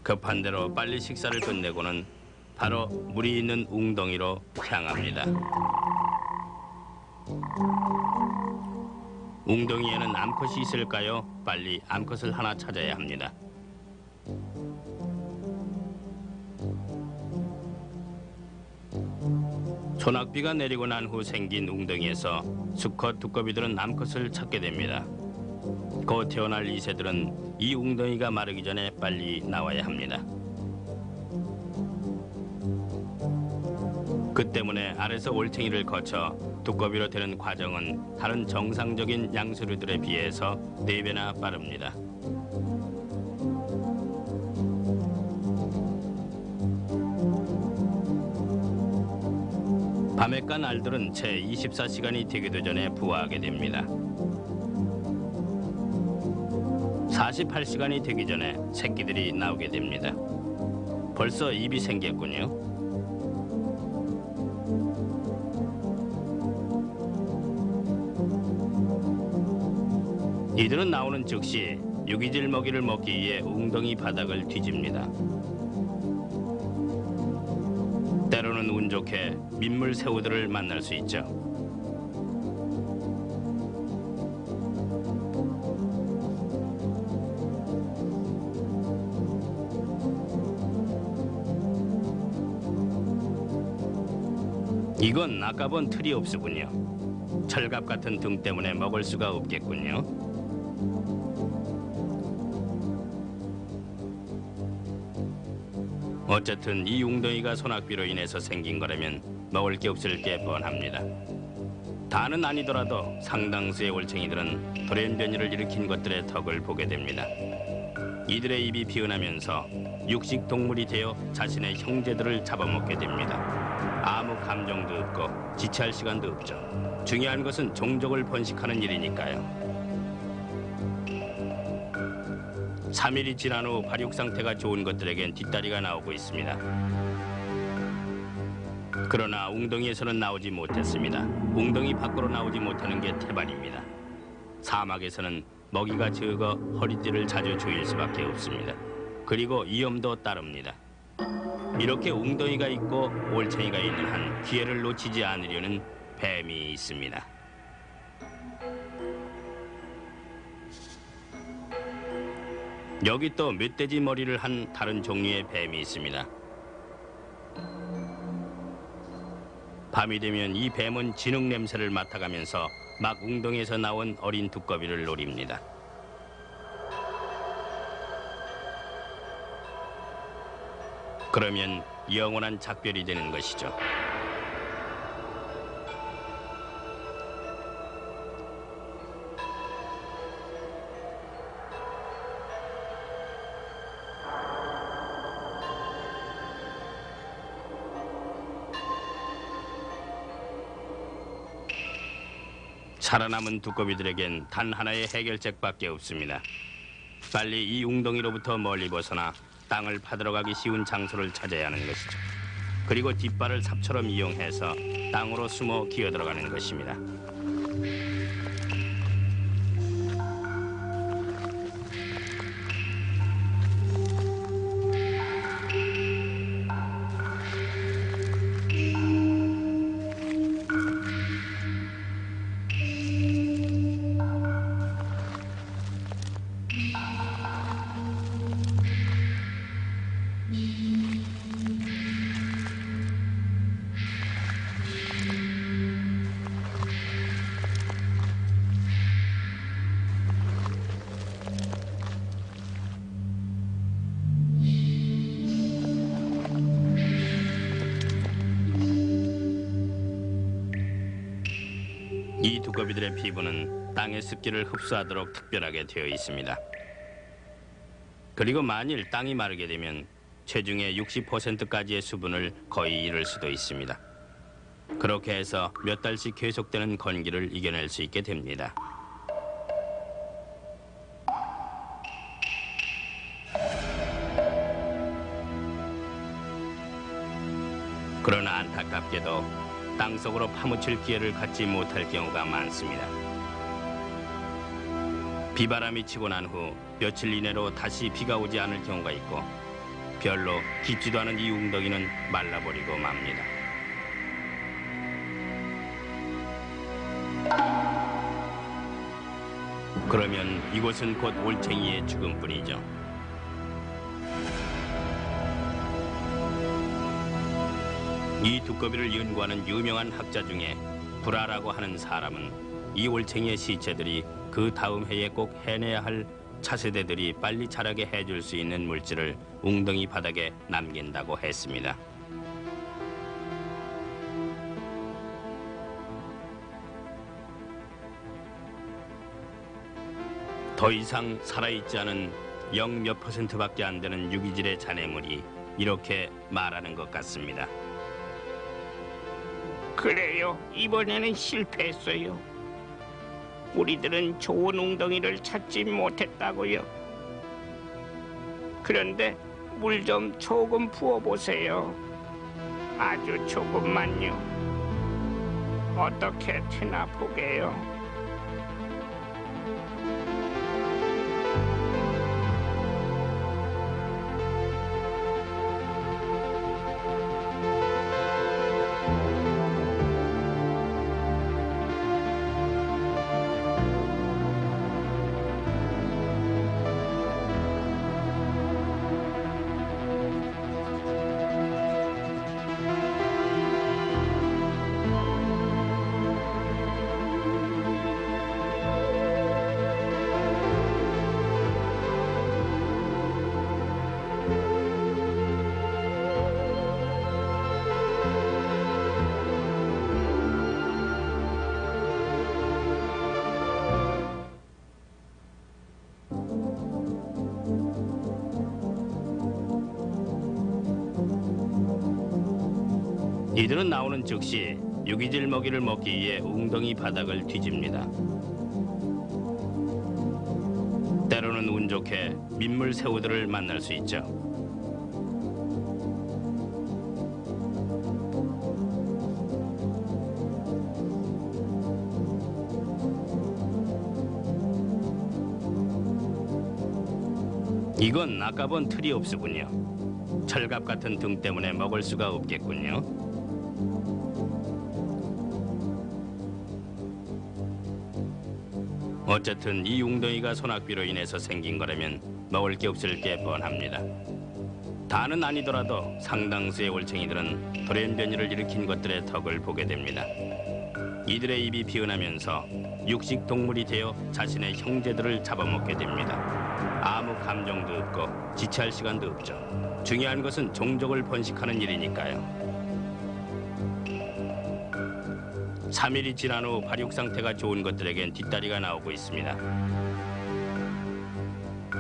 급한 대로 빨리 식사를 끝내고는 바로 물이 있는 웅덩이로 향합니다. 웅덩이에는 암컷이 있을까요? 빨리 암컷을 하나 찾아야 합니다. 소낙비가 내리고 난 후 생긴 웅덩이에서 수컷 두꺼비들은 암컷을 찾게 됩니다. 곧 태어날 이 새들은 이 웅덩이가 마르기 전에 빨리 나와야 합니다. 그 때문에 아래서 올챙이를 거쳐 두꺼비로 되는 과정은 다른 정상적인 양서류들에 비해서 4배나 빠릅니다. 밤에 깐 알들은 채 24시간이 되기도 전에 부화하게 됩니다. 48시간이 되기 전에 새끼들이 나오게 됩니다. 벌써 입이 생겼군요. 이들은 나오는 즉시 유기질 먹이를 먹기 위해 웅덩이 바닥을 뒤집니다. 때로는 운 좋게 민물 새우들을 만날 수 있죠. 이건 아까 본 트리옵스군요. 철갑 같은 등 때문에 먹을 수가 없겠군요. 어쨌든 이 웅덩이가 소낙비로 인해서 생긴 거라면 먹을 게 없을 게 뻔합니다. 다는 아니더라도 상당수의 올챙이들은 돌연변이를 일으킨 것들의 덕을 보게 됩니다. 이들의 입이 피어나면서 육식 동물이 되어 자신의 형제들을 잡아먹게 됩니다. 아무 감정도 없고 지체할 시간도 없죠. 중요한 것은 종족을 번식하는 일이니까요. 3일이 지난 후 발육 상태가 좋은 것들에겐 뒷다리가 나오고 있습니다. 그러나 웅덩이에서는 나오지 못했습니다. 웅덩이 밖으로 나오지 못하는 게 태반입니다. 사막에서는 먹이가 적어 허리띠를 자주 조일 수밖에 없습니다. 그리고 위험도 따릅니다. 이렇게 웅덩이가 있고 올챙이가 있는 한 기회를 놓치지 않으려는 뱀이 있습니다. 여기 또 멧돼지 머리를 한 다른 종류의 뱀이 있습니다. 밤이 되면 이 뱀은 진흙 냄새를 맡아가면서 막 웅덩이에서 나온 어린 두꺼비를 노립니다. 그러면 영원한 작별이 되는 것이죠. 살아남은 두꺼비들에겐 단 하나의 해결책밖에 없습니다. 빨리 이 웅덩이로부터 멀리 벗어나 땅을 파들어가기 쉬운 장소를 찾아야 하는 것이죠. 그리고 뒷발을 삽처럼 이용해서 땅으로 숨어 기어들어가는 것입니다. 이 두꺼비들의 피부는 땅의 습기를 흡수하도록 특별하게 되어 있습니다. 그리고 만일 땅이 마르게 되면 체중의 60%까지의 수분을 거의 잃을 수도 있습니다. 그렇게 해서 몇 달씩 계속되는 건기를 이겨낼 수 있게 됩니다. 그러나 안타깝게도 땅속으로 파묻힐 기회를 갖지 못할 경우가 많습니다. 비바람이 치고 난 후 며칠 이내로 다시 비가 오지 않을 경우가 있고 별로 깊지도 않은 이 웅덩이는 말라버리고 맙니다. 그러면 이곳은 곧 올챙이의 죽음뿐이죠. 이 두꺼비를 연구하는 유명한 학자 중에 브라라고 하는 사람은 이 올챙이의 시체들이 그 다음 해에 꼭 해내야 할 차세대들이 빨리 자라게 해줄 수 있는 물질을 웅덩이 바닥에 남긴다고 했습니다. 더 이상 살아있지 않은 0 몇 %밖에 안 되는 유기질의 잔해물이 이렇게 말하는 것 같습니다. 그래요. 이번에는 실패했어요. 우리들은 좋은 웅덩이를 찾지 못했다고요. 그런데 물 좀 조금 부어보세요. 아주 조금만요. 어떻게 되나 보게요. 이들은 나오는 즉시 유기질 먹이를 먹기 위해 웅덩이 바닥을 뒤집니다. 때로는 운 좋게 민물 새우들을 만날 수 있죠. 이건 아까 본 트리옵스군요. 철갑 같은 등 때문에 먹을 수가 없겠군요. 어쨌든 이 웅덩이가 소낙비로 인해서 생긴 거라면 먹을 게 없을 게 뻔합니다. 다는 아니더라도 상당수의 올챙이들은 돌연변이를 일으킨 것들의 덕을 보게 됩니다. 이들의 입이 피어나면서 육식 동물이 되어 자신의 형제들을 잡아먹게 됩니다. 아무 감정도 없고 지체할 시간도 없죠. 중요한 것은 종족을 번식하는 일이니까요. 3일이 지난 후 발육 상태가 좋은 것들에겐 뒷다리가 나오고 있습니다.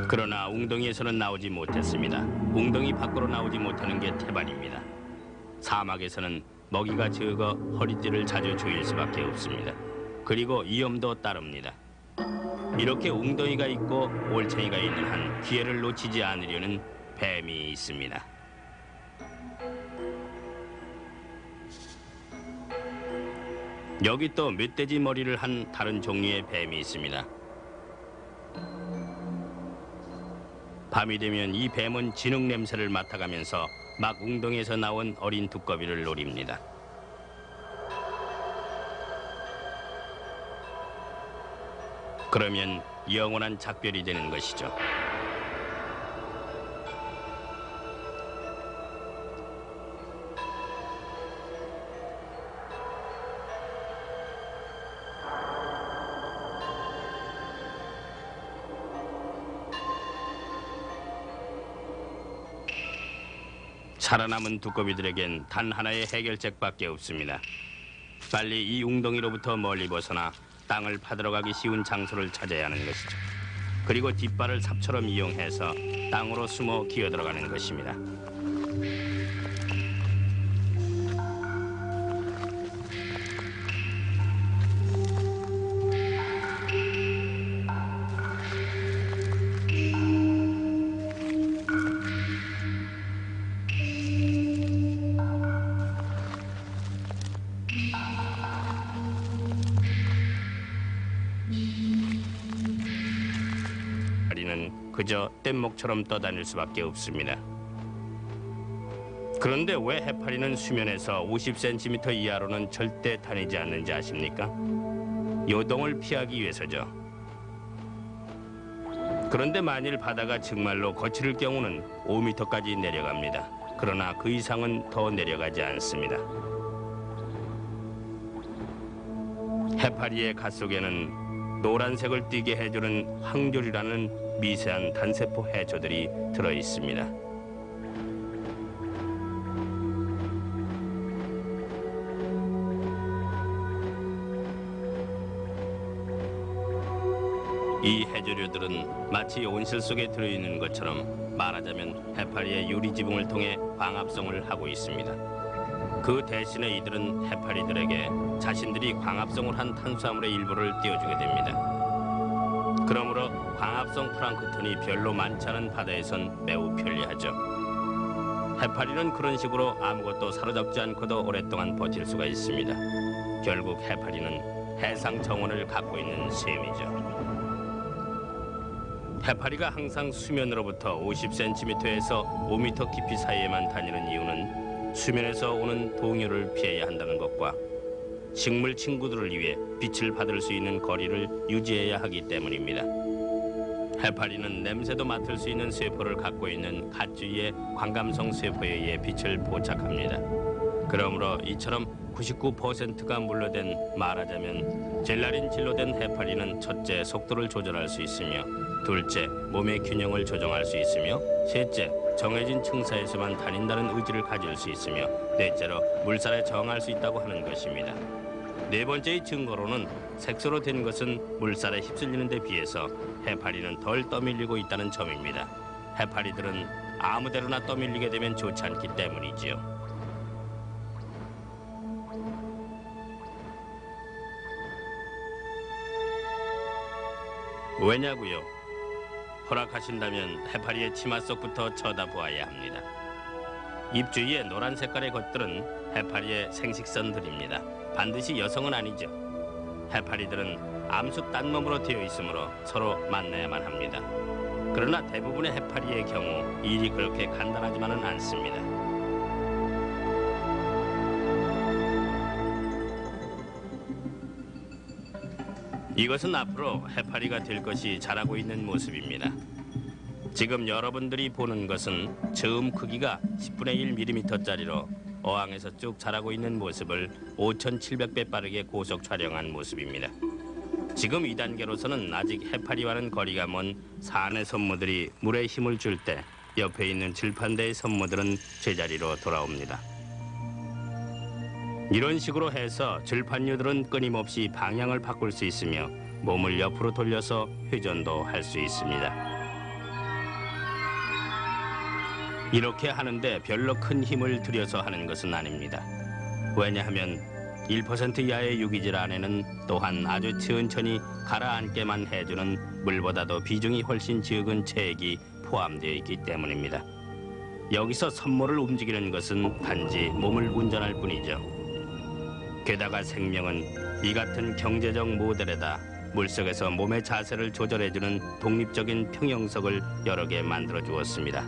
그러나 웅덩이에서는 나오지 못했습니다. 웅덩이 밖으로 나오지 못하는 게 태반입니다. 사막에서는 먹이가 적어 허리띠를 자주 조일 수밖에 없습니다. 그리고 위험도 따릅니다. 이렇게 웅덩이가 있고 올챙이가 있는 한 기회를 놓치지 않으려는 뱀이 있습니다. 여기 또 멧돼지 머리를 한 다른 종류의 뱀이 있습니다. 밤이 되면 이 뱀은 진흙 냄새를 맡아가면서 막 웅덩이에서 나온 어린 두꺼비를 노립니다. 그러면 영원한 작별이 되는 것이죠. 살아남은 두꺼비들에겐 단 하나의 해결책밖에 없습니다. 빨리 이 웅덩이로부터 멀리 벗어나 땅을 파들어가기 쉬운 장소를 찾아야 하는 것이죠. 그리고 뒷발을 삽처럼 이용해서 땅으로 숨어 기어들어가는 것입니다. 해파리는 그저 뗏목처럼 떠다닐 수밖에 없습니다. 그런데 왜 해파리는 수면에서 50cm 이하로는 절대 다니지 않는지 아십니까? 요동을 피하기 위해서죠. 그런데 만일 바다가 정말로 거칠 경우는 5m까지 내려갑니다. 그러나 그 이상은 더 내려가지 않습니다. 해파리의 갓 속에는 노란색을 띠게 해주는 항졸이라는 미세한 단세포 해초들이 들어 있습니다. 이 해조류들은 마치 온실 속에 들어있는 것처럼 말하자면 해파리의 유리 지붕을 통해 광합성을 하고 있습니다. 그 대신에 이들은 해파리들에게 자신들이 광합성을 한 탄수화물의 일부를 띄워주게 됩니다. 그러므로 광합성 플랑크톤이 별로 많지 않은 바다에선 매우 편리하죠. 해파리는 그런 식으로 아무것도 사로잡지 않고도 오랫동안 버틸 수가 있습니다. 결국 해파리는 해상 정원을 갖고 있는 셈이죠. 해파리가 항상 수면으로부터 50cm에서 5m 깊이 사이에만 다니는 이유는 수면에서 오는 동요를 피해야 한다는 것과 식물 친구들을 위해 빛을 받을 수 있는 거리를 유지해야 하기 때문입니다. 해파리는 냄새도 맡을 수 있는 쇠포를 갖고 있는 갓주위의 광감성 쇠포에 의해 빛을 포착합니다. 그러므로 이처럼 99%가 물로된 말하자면 젤라린 질로 된 해파리는 첫째 속도를 조절할 수 있으며 둘째 몸의 균형을 조정할 수 있으며 셋째 정해진 층사에서만 다닌다는 의지를 가질 수 있으며 넷째로 물살에 저항할 수 있다고 하는 것입니다. 네 번째의 증거로는 색소로 된 것은 물살에 휩쓸리는 데 비해서 해파리는 덜 떠밀리고 있다는 점입니다. 해파리들은 아무데로나 떠밀리게 되면 좋지 않기 때문이지요. 왜냐고요? 허락하신다면 해파리의 치마 속부터 쳐다보아야 합니다. 입 주위의 노란 색깔의 것들은 해파리의 생식선들입니다. 반드시 여성은 아니죠. 해파리들은 암수 딴몸으로 되어 있으므로 서로 만나야만 합니다. 그러나 대부분의 해파리의 경우 일이 그렇게 간단하지만은 않습니다. 이것은 앞으로 해파리가 될 것이 자라고 있는 모습입니다. 지금 여러분들이 보는 것은 즈음 크기가 10분의 1mm짜리로 어항에서 쭉 자라고 있는 모습을 5,700배 빠르게 고속 촬영한 모습입니다. 지금 2단계로서는 아직 해파리와는 거리가 먼 산의 선무들이 물에 힘을 줄 때 옆에 있는 질판대의 선모들은 제자리로 돌아옵니다. 이런 식으로 해서 질판류들은 끊임없이 방향을 바꿀 수 있으며 몸을 옆으로 돌려서 회전도 할 수 있습니다. 이렇게 하는데 별로 큰 힘을 들여서 하는 것은 아닙니다. 왜냐하면 1% 이하의 유기질 안에는 또한 아주 천천히 가라앉게만 해주는 물보다도 비중이 훨씬 적은 체액이 포함되어 있기 때문입니다. 여기서 선모를 움직이는 것은 단지 몸을 운전할 뿐이죠. 게다가 생명은 이 같은 경제적 모델에다 물속에서 몸의 자세를 조절해주는 독립적인 평형석을 여러 개 만들어 주었습니다.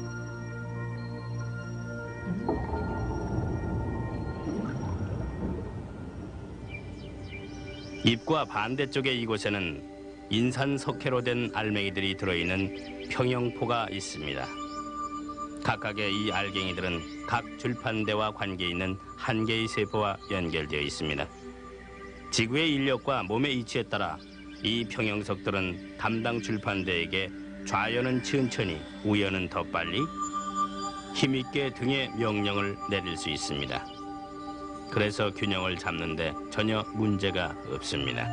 입과 반대쪽의 이곳에는 인산 석회로 된 알맹이들이 들어있는 평형포가 있습니다. 각각의 이 알갱이들은 각 줄판대와 관계 있는 한 개의 세포와 연결되어 있습니다. 지구의 인력과 몸의 이치에 따라 이 평형석들은 담당 줄판대에게 좌연은 천천히, 우연은 더 빨리 힘있게 등의 명령을 내릴 수 있습니다. 그래서 균형을 잡는데 전혀 문제가 없습니다.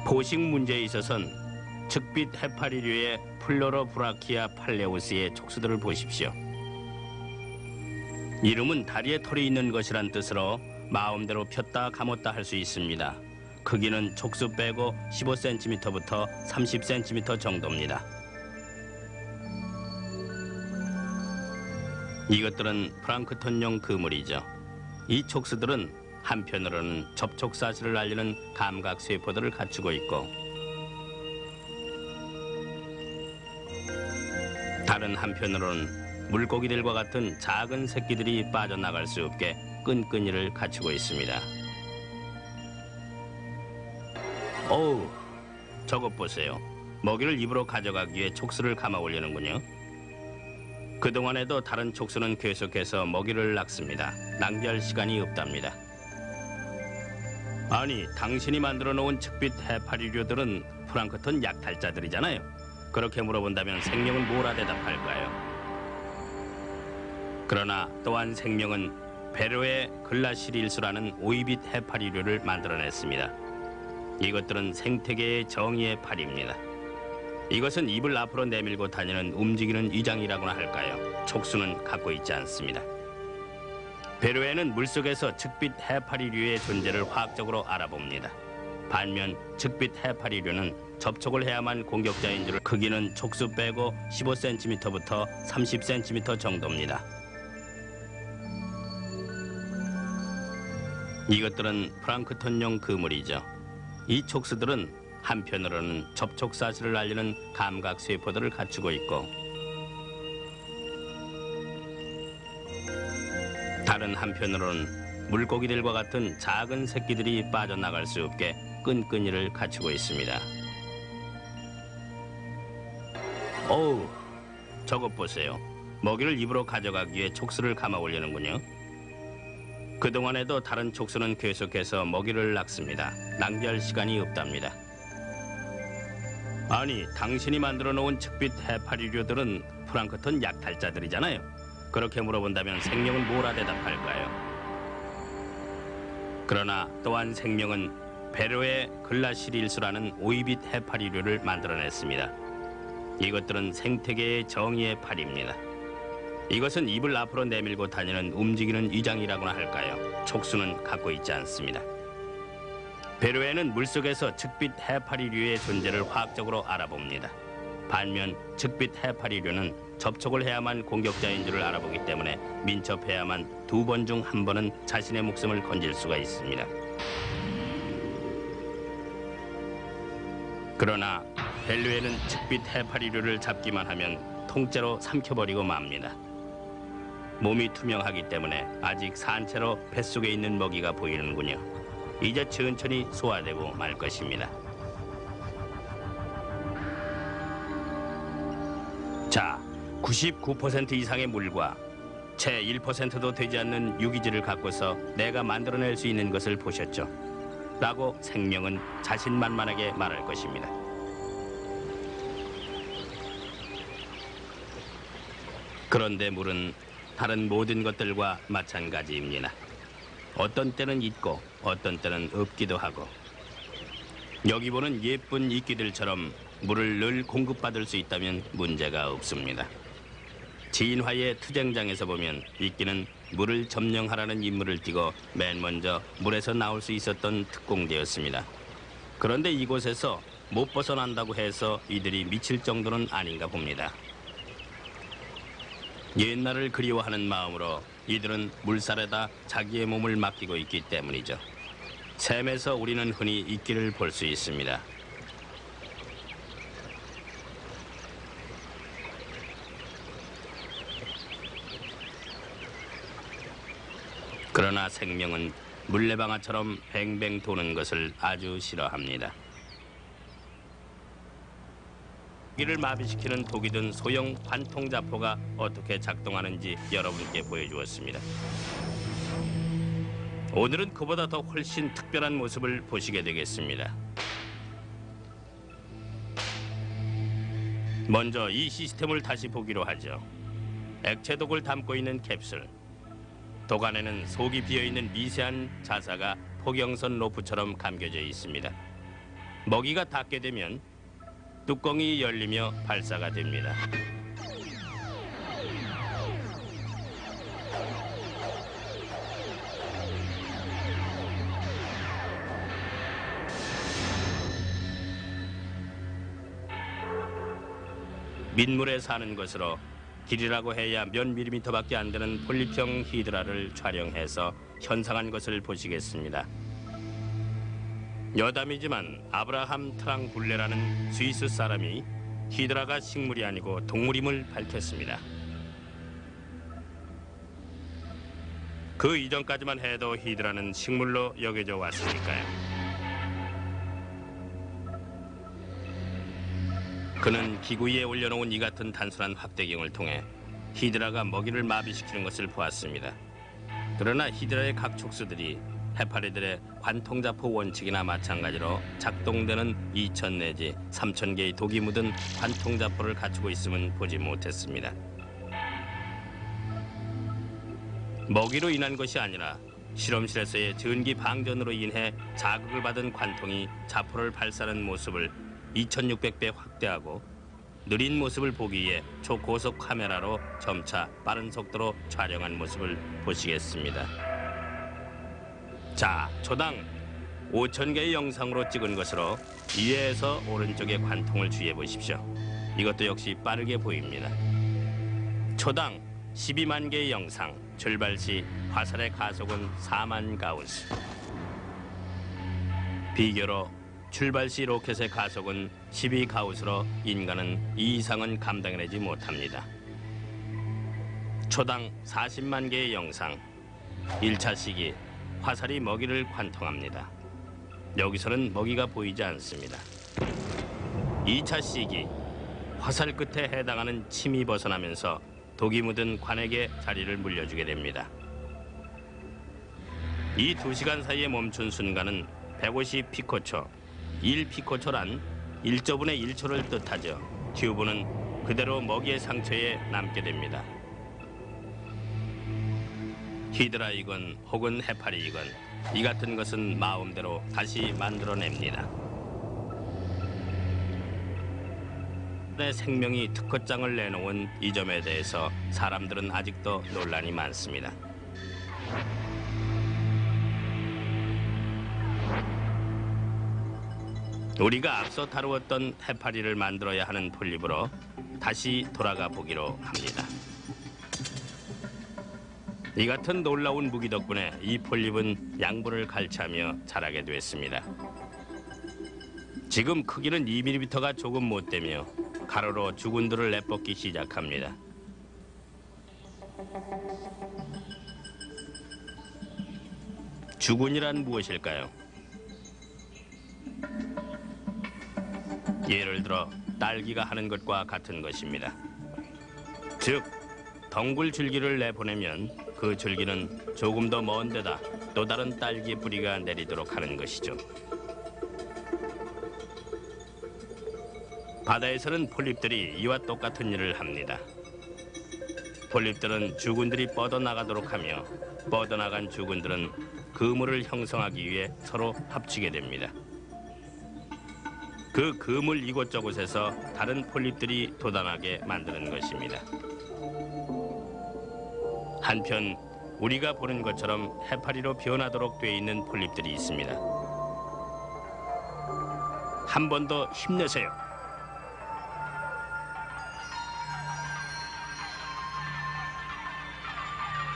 포식 문제에 있어서는 측빛 해파리류의 플로로브라키아 팔레우스의 촉수들을 보십시오. 이름은 다리에 털이 있는 것이란 뜻으로 마음대로 폈다 감았다 할 수 있습니다. 크기는 촉수 빼고 15cm부터 30cm 정도입니다. 이것들은 플랑크톤용 그물이죠. 이 촉수들은 한편으로는 접촉 사실을 알리는 감각 세포들을 갖추고 있고 다른 한편으로는 물고기들과 같은 작은 새끼들이 빠져나갈 수 없게 끈끈이를 갖추고 있습니다. 어우, 저것 보세요. 먹이를 입으로 가져가기 위해 촉수를 감아 올리는군요. 그동안에도 다른 촉수는 계속해서 먹이를 낳습니다. 낭비할 시간이 없답니다. 아니, 당신이 만들어 놓은 측빛 해파리류들은 플랑크톤 약탈자들이잖아요. 그렇게 물어본다면 생명은 뭐라 대답할까요? 그러나 또한 생명은 베로의 글라시릴수라는 오이빗 해파리류를 만들어냈습니다. 이것들은 생태계의 정의의 팔입니다. 이것은 입을 앞으로 내밀고 다니는 움직이는 위장이라고나 할까요? 촉수는 갖고 있지 않습니다. 베로에는 물속에서 측빛 해파리류의 존재를 화학적으로 알아봅니다. 반면 측빛 해파리류는 접촉을 해야만 공격자인 줄 크기는 촉수 빼고 15cm부터 30cm 정도입니다. 이것들은 플랑크톤용 그물이죠. 이 촉수들은 한편으로는 접촉 사실을 알리는 감각 세포들을 갖추고 있고 다른 한편으로는 물고기들과 같은 작은 새끼들이 빠져나갈 수 없게 끈끈이를 갖추고 있습니다. 어우, 저것 보세요. 먹이를 입으로 가져가기 위해 촉수를 감아 올리는군요. 그동안에도 다른 촉수는 계속해서 먹이를 낳습니다. 낭비할 시간이 없답니다. 아니, 당신이 만들어 놓은 측빛 해파리류들은 플랑크톤 약탈자들이잖아요. 그렇게 물어본다면 생명은 뭐라 대답할까요? 그러나 또한 생명은 베로의 글라시릴수라는 오이빗 해파리류를 만들어냈습니다. 이것들은 생태계의 정의의 팔입니다. 이것은 입을 앞으로 내밀고 다니는 움직이는 위장이라고나 할까요? 촉수는 갖고 있지 않습니다. 베로에는 물속에서 측빛 해파리류의 존재를 화학적으로 알아봅니다. 반면 측빛 해파리류는 접촉을 해야만 공격자인 줄을 알아보기 때문에 민첩해야만 2번 중 1번은 자신의 목숨을 건질 수가 있습니다. 그러나 벨류에는 측빛 해파리류를 잡기만 하면 통째로 삼켜버리고 맙니다. 몸이 투명하기 때문에 아직 산채로 뱃속에 있는 먹이가 보이는군요. 이제 천천히 소화되고 말 것입니다. 자, 99% 이상의 물과 채 1%도 되지 않는 유기질을 갖고서 내가 만들어낼 수 있는 것을 보셨죠? 라고 생명은 자신만만하게 말할 것입니다. 그런데 물은 다른 모든 것들과 마찬가지입니다. 어떤 때는 있고 어떤 때는 없기도 하고, 여기 보는 예쁜 이끼들처럼 물을 늘 공급받을 수 있다면 문제가 없습니다. 진화의 투쟁장에서 보면 이끼는 물을 점령하라는 임무를 띠고 맨 먼저 물에서 나올 수 있었던 특공대였습니다. 그런데 이곳에서 못 벗어난다고 해서 이들이 미칠 정도는 아닌가 봅니다. 옛날을 그리워하는 마음으로 이들은 물살에다 자기의 몸을 맡기고 있기 때문이죠. 샘에서 우리는 흔히 이끼를 볼 수 있습니다. 그러나 생명은 물레방아처럼 뱅뱅 도는 것을 아주 싫어합니다. 이를 마비시키는 독이든 소형 관통자포가 어떻게 작동하는지 여러분께 보여주었습니다. 오늘은 그보다 더 훨씬 특별한 모습을 보시게 되겠습니다. 먼저 이 시스템을 다시 보기로 하죠. 액체독을 담고 있는 캡슐. 독 안에는 속이 비어있는 미세한 자사가 포경선 로프처럼 감겨져 있습니다. 먹이가 닿게 되면 뚜껑이 열리며 발사가 됩니다. 민물에 사는 것으로 길이라고 해야 몇 밀리미터밖에 안 되는 폴립형 히드라를 촬영해서 현상한 것을 보시겠습니다. 여담이지만 아브라함 트랑불레라는 스위스 사람이 히드라가 식물이 아니고 동물임을 밝혔습니다. 그 이전까지만 해도 히드라는 식물로 여겨져 왔으니까요. 그는 기구 위에 올려놓은 이 같은 단순한 확대경을 통해 히드라가 먹이를 마비시키는 것을 보았습니다. 그러나 히드라의 각 촉수들이 해파리들의 관통자포 원칙이나 마찬가지로 작동되는 2,000 내지 3,000개의 독이 묻은 관통자포를 갖추고 있음은 보지 못했습니다. 먹이로 인한 것이 아니라 실험실에서의 전기 방전으로 인해 자극을 받은 관통이 자포를 발사하는 모습을 2600배 확대하고 느린 모습을 보기 위해 초고속 카메라로 점차 빠른 속도로 촬영한 모습을 보시겠습니다. 자, 초당 5,000개의 영상으로 찍은 것으로 위에서 오른쪽에 관통을 주의해 보십시오. 이것도 역시 빠르게 보입니다. 초당 12만 개의 영상, 출발 시 화살의 가속은 4만 가우스. 비교로 출발 시 로켓의 가속은 12 가우스로 인간은 이 이상은 감당해내지 못합니다. 초당 40만 개의 영상, 1차 시기 화살이 먹이를 관통합니다. 여기서는 먹이가 보이지 않습니다. 2차 시기 화살 끝에 해당하는 침이 벗어나면서 독이 묻은 관에게 자리를 물려주게 됩니다. 이 2시간 사이에 멈춘 순간은 150 피코초, 1 피코초란 1조분의 1초를 뜻하죠. 튜브는 그대로 먹이의 상처에 남게 됩니다. 히드라이건 혹은 해파리이건 이 같은 것은 마음대로 다시 만들어냅니다. 내 생명이 특허장을 내놓은 이 점에 대해서 사람들은 아직도 논란이 많습니다. 우리가 앞서 다루었던 해파리를 만들어야 하는 폴립으로 다시 돌아가 보기로 합니다. 이 같은 놀라운 무기 덕분에 이 폴립은 양분을 갈취하며 자라게 됐습니다. 지금 크기는 2mm가 조금 못 되며 가로로 주군들을 내뻗기 시작합니다. 주군이란 무엇일까요? 예를 들어 딸기가 하는 것과 같은 것입니다. 즉, 덩굴 줄기를 내보내면 그 줄기는 조금 더 먼 데다 또 다른 딸기의 뿌리가 내리도록 하는 것이죠. 바다에서는 폴립들이 이와 똑같은 일을 합니다. 폴립들은 주군들이 뻗어나가도록 하며 뻗어나간 주군들은 그물을 형성하기 위해 서로 합치게 됩니다. 그 그물 이곳저곳에서 다른 폴립들이 돋아나게 만드는 것입니다. 한편 우리가 보는 것처럼 해파리로 변하도록 돼 있는 폴립들이 있습니다. 한 번 더 힘내세요.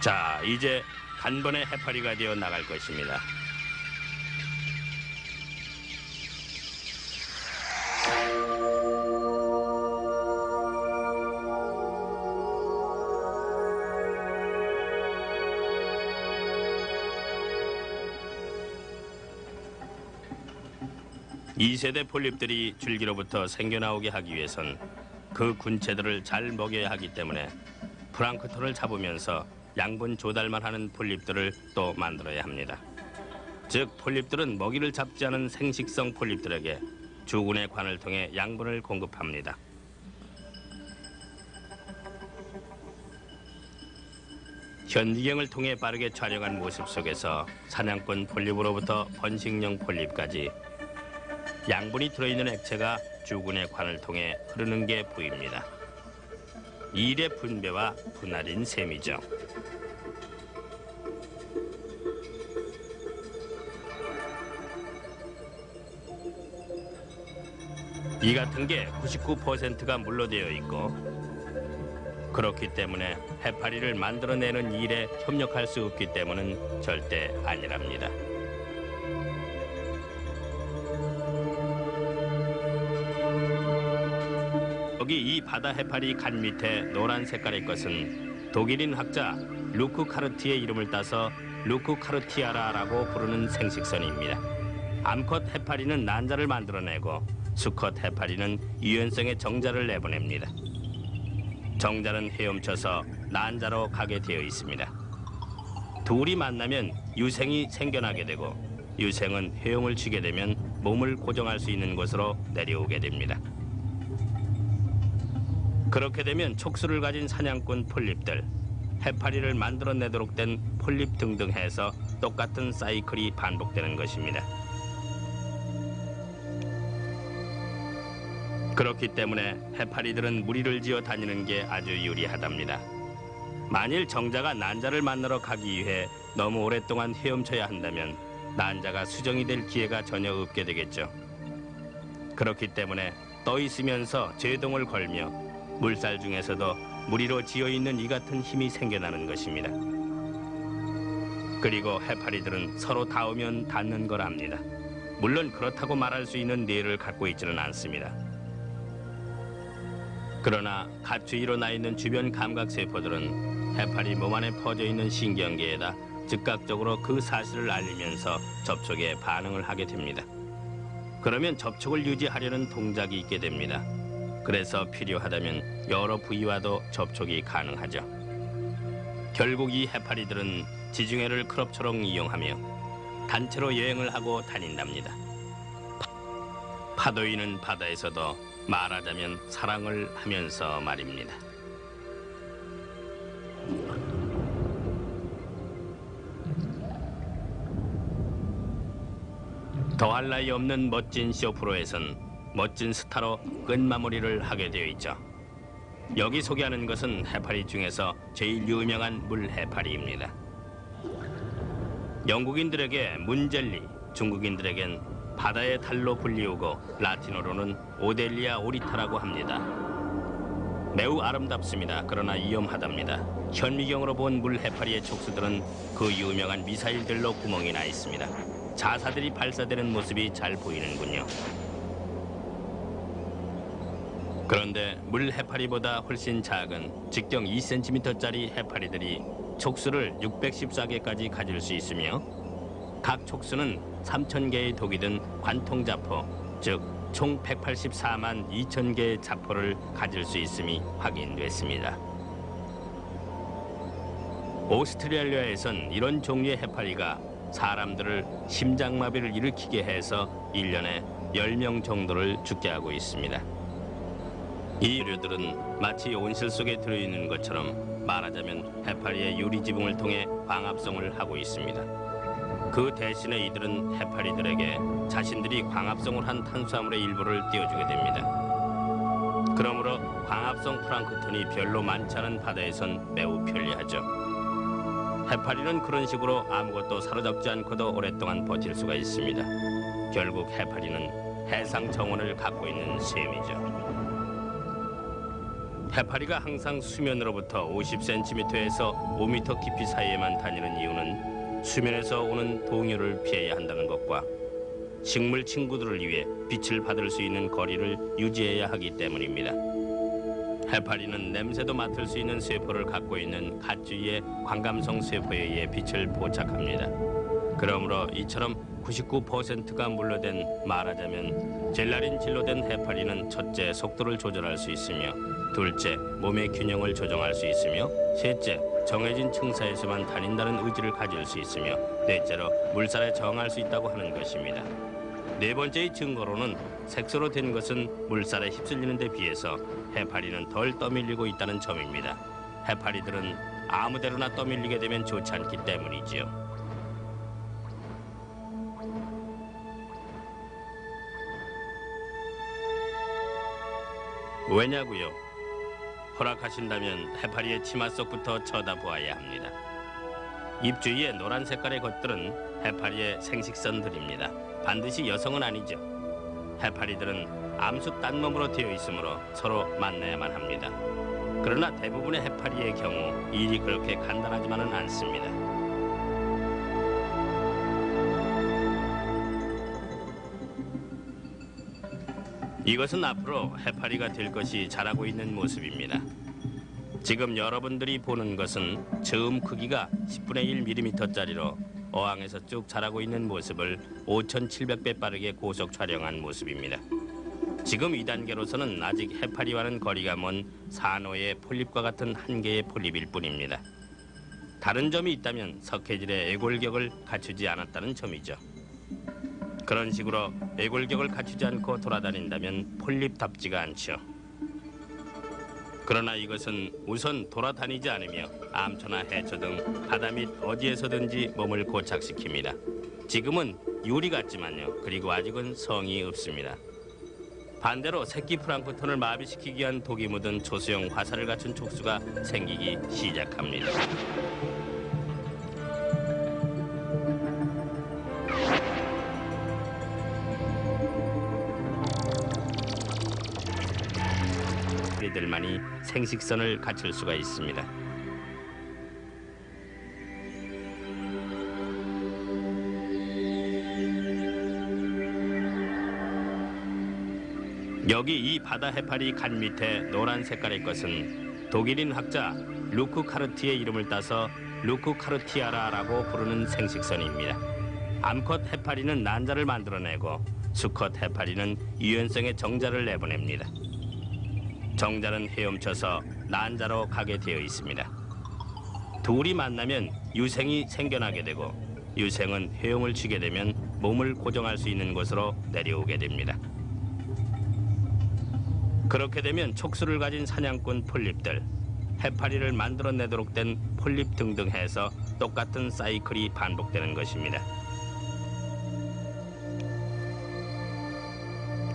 자, 이제 단번에 해파리가 되어 나갈 것입니다. 이 세대 폴립들이 줄기로부터 생겨나오게 하기 위해선 그 군체들을 잘 먹여야 하기 때문에 플랑크톤을 잡으면서 양분 조달만 하는 폴립들을 또 만들어야 합니다. 즉 폴립들은 먹이를 잡지 않은 생식성 폴립들에게 주군의 관을 통해 양분을 공급합니다. 현미경을 통해 빠르게 촬영한 모습 속에서 사냥꾼 폴립으로부터 번식용 폴립까지 양분이 들어있는 액체가 주군의 관을 통해 흐르는 게 보입니다. 일의 분배와 분할인 셈이죠. 이 같은 게 99%가 물로 되어 있고 그렇기 때문에 해파리를 만들어내는 일에 협력할 수 없기 때문은 절대 아니랍니다. 여기 이 바다 해파리 간 밑에 노란 색깔의 것은 독일인 학자 루크 카르티의 이름을 따서 루크 카르티아라라고 부르는 생식선입니다. 암컷 해파리는 난자를 만들어내고 수컷 해파리는 유연성의 정자를 내보냅니다. 정자는 헤엄쳐서 난자로 가게 되어 있습니다. 둘이 만나면 유생이 생겨나게 되고 유생은 헤엄을 치게 되면 몸을 고정할 수 있는 곳으로 내려오게 됩니다. 그렇게 되면 촉수를 가진 사냥꾼 폴립들, 해파리를 만들어내도록 된 폴립 등등 해서 똑같은 사이클이 반복되는 것입니다. 그렇기 때문에 해파리들은 무리를 지어 다니는 게 아주 유리하답니다. 만일 정자가 난자를 만나러 가기 위해 너무 오랫동안 헤엄쳐야 한다면 난자가 수정이 될 기회가 전혀 없게 되겠죠. 그렇기 때문에 떠 있으면서 제동을 걸며 물살 중에서도 무리로 지어있는 이 같은 힘이 생겨나는 것입니다. 그리고 해파리들은 서로 닿으면 닿는 걸 압니다. 물론 그렇다고 말할 수 있는 뇌를 갖고 있지는 않습니다. 그러나 가추위로 나 있는 주변 감각세포들은 해파리 몸 안에 퍼져 있는 신경계에다 즉각적으로 그 사실을 알리면서 접촉에 반응을 하게 됩니다. 그러면 접촉을 유지하려는 동작이 있게 됩니다. 그래서 필요하다면 여러 부위와도 접촉이 가능하죠. 결국 이 해파리들은 지중해를 클럽처럼 이용하며 단체로 여행을 하고 다닌답니다. 파도 있는 바다에서도 말하자면 사랑을 하면서 말입니다. 더할 나위 없는 멋진 쇼프로에선 멋진 스타로 끝마무리를 하게 되어 있죠. 여기 소개하는 것은 해파리 중에서 제일 유명한 물해파리입니다. 영국인들에게 문젤리, 중국인들에겐 바다의 달로 불리우고 라틴어로는 오델리아 오리타라고 합니다. 매우 아름답습니다. 그러나 위험하답니다. 현미경으로 본 물해파리의 촉수들은 그 유명한 미사일들로 구멍이 나 있습니다. 자사들이 발사되는 모습이 잘 보이는군요. 그런데 물해파리보다 훨씬 작은 직경 2cm짜리 해파리들이 촉수를 614개까지 가질 수 있으며 각 촉수는 3,000개의 독이 든 관통자포, 즉 총 184만 2,000개의 자포를 가질 수 있음이 확인됐습니다. 오스트레일리아에선 이런 종류의 해파리가 사람들을 심장마비를 일으키게 해서 1년에 10명 정도를 죽게 하고 있습니다. 이 류들은 마치 온실 속에 들어있는 것처럼 말하자면 해파리의 유리 지붕을 통해 광합성을 하고 있습니다. 그 대신에 이들은 해파리들에게 자신들이 광합성을 한 탄수화물의 일부를 띄워주게 됩니다. 그러므로 광합성 플랑크톤이 별로 많지 않은 바다에선 매우 편리하죠. 해파리는 그런 식으로 아무것도 사로잡지 않고도 오랫동안 버틸 수가 있습니다. 결국 해파리는 해상 정원을 갖고 있는 셈이죠. 해파리가 항상 수면으로부터 50cm에서 5m 깊이 사이에만 다니는 이유는 수면에서 오는 동요를 피해야 한다는 것과 식물 친구들을 위해 빛을 받을 수 있는 거리를 유지해야 하기 때문입니다. 해파리는 냄새도 맡을 수 있는 쇠포를 갖고 있는 갓 주위의 광감성 쇠포에 의해 빛을 포착합니다. 그러므로 이처럼 99%가 물로된 말하자면 젤라린 질로 된 해파리는 첫째 속도를 조절할 수 있으며 둘째 몸의 균형을 조정할 수 있으며 셋째 정해진 층사에서만 다닌다는 의지를 가질 수 있으며 넷째로 물살에 저항할 수 있다고 하는 것입니다. 네 번째의 증거로는 색소로 된 것은 물살에 휩쓸리는 데 비해서 해파리는 덜 떠밀리고 있다는 점입니다. 해파리들은 아무데로나 떠밀리게 되면 좋지 않기 때문이지요. 왜냐고요? 허락하신다면 해파리의 치마 속부터 쳐다보아야 합니다. 입 주위의 노란 색깔의 것들은 해파리의 생식선들입니다. 반드시 여성은 아니죠. 해파리들은 암수 딴몸으로 되어 있으므로 서로 만나야만 합니다. 그러나 대부분의 해파리의 경우 일이 그렇게 간단하지만은 않습니다. 이것은 앞으로 해파리가 될 것이 자라고 있는 모습입니다. 지금 여러분들이 보는 것은 즈음 크기가 10분의 1mm짜리로 어항에서 쭉 자라고 있는 모습을 5,700배 빠르게 고속 촬영한 모습입니다. 지금 2단계로서는 아직 해파리와는 거리가 먼 산호의 폴립과 같은 한 개의 폴립일 뿐입니다. 다른 점이 있다면 석회질의 애골격을 갖추지 않았다는 점이죠. 그런 식으로 애골격을 갖추지 않고 돌아다닌다면 폴립답지가 않죠. 그러나 이것은 우선 돌아다니지 않으며 암초나 해초 등 바다 및 어디에서든지 몸을 고착시킵니다. 지금은 유리 같지만요. 그리고 아직은 성이 없습니다. 반대로 새끼 플랑크톤을 마비시키기 위한 독이 묻은 초소형 화살을 갖춘 촉수가 생기기 시작합니다. 해파리들만이 생식선을 갖출 수가 있습니다. 여기 이 바다 해파리 간 밑에 노란 색깔의 것은 독일인 학자 루크 카르티의 이름을 따서 루크 카르티아라라고 부르는 생식선입니다. 암컷 해파리는 난자를 만들어내고 수컷 해파리는 유연성의 정자를 내보냅니다. 정자는 헤엄쳐서 난자로 가게 되어 있습니다. 둘이 만나면 유생이 생겨나게 되고 유생은 헤엄을 치게 되면 몸을 고정할 수 있는 곳으로 내려오게 됩니다. 그렇게 되면 촉수를 가진 사냥꾼 폴립들, 해파리를 만들어내도록 된 폴립 등등 해서 똑같은 사이클이 반복되는 것입니다.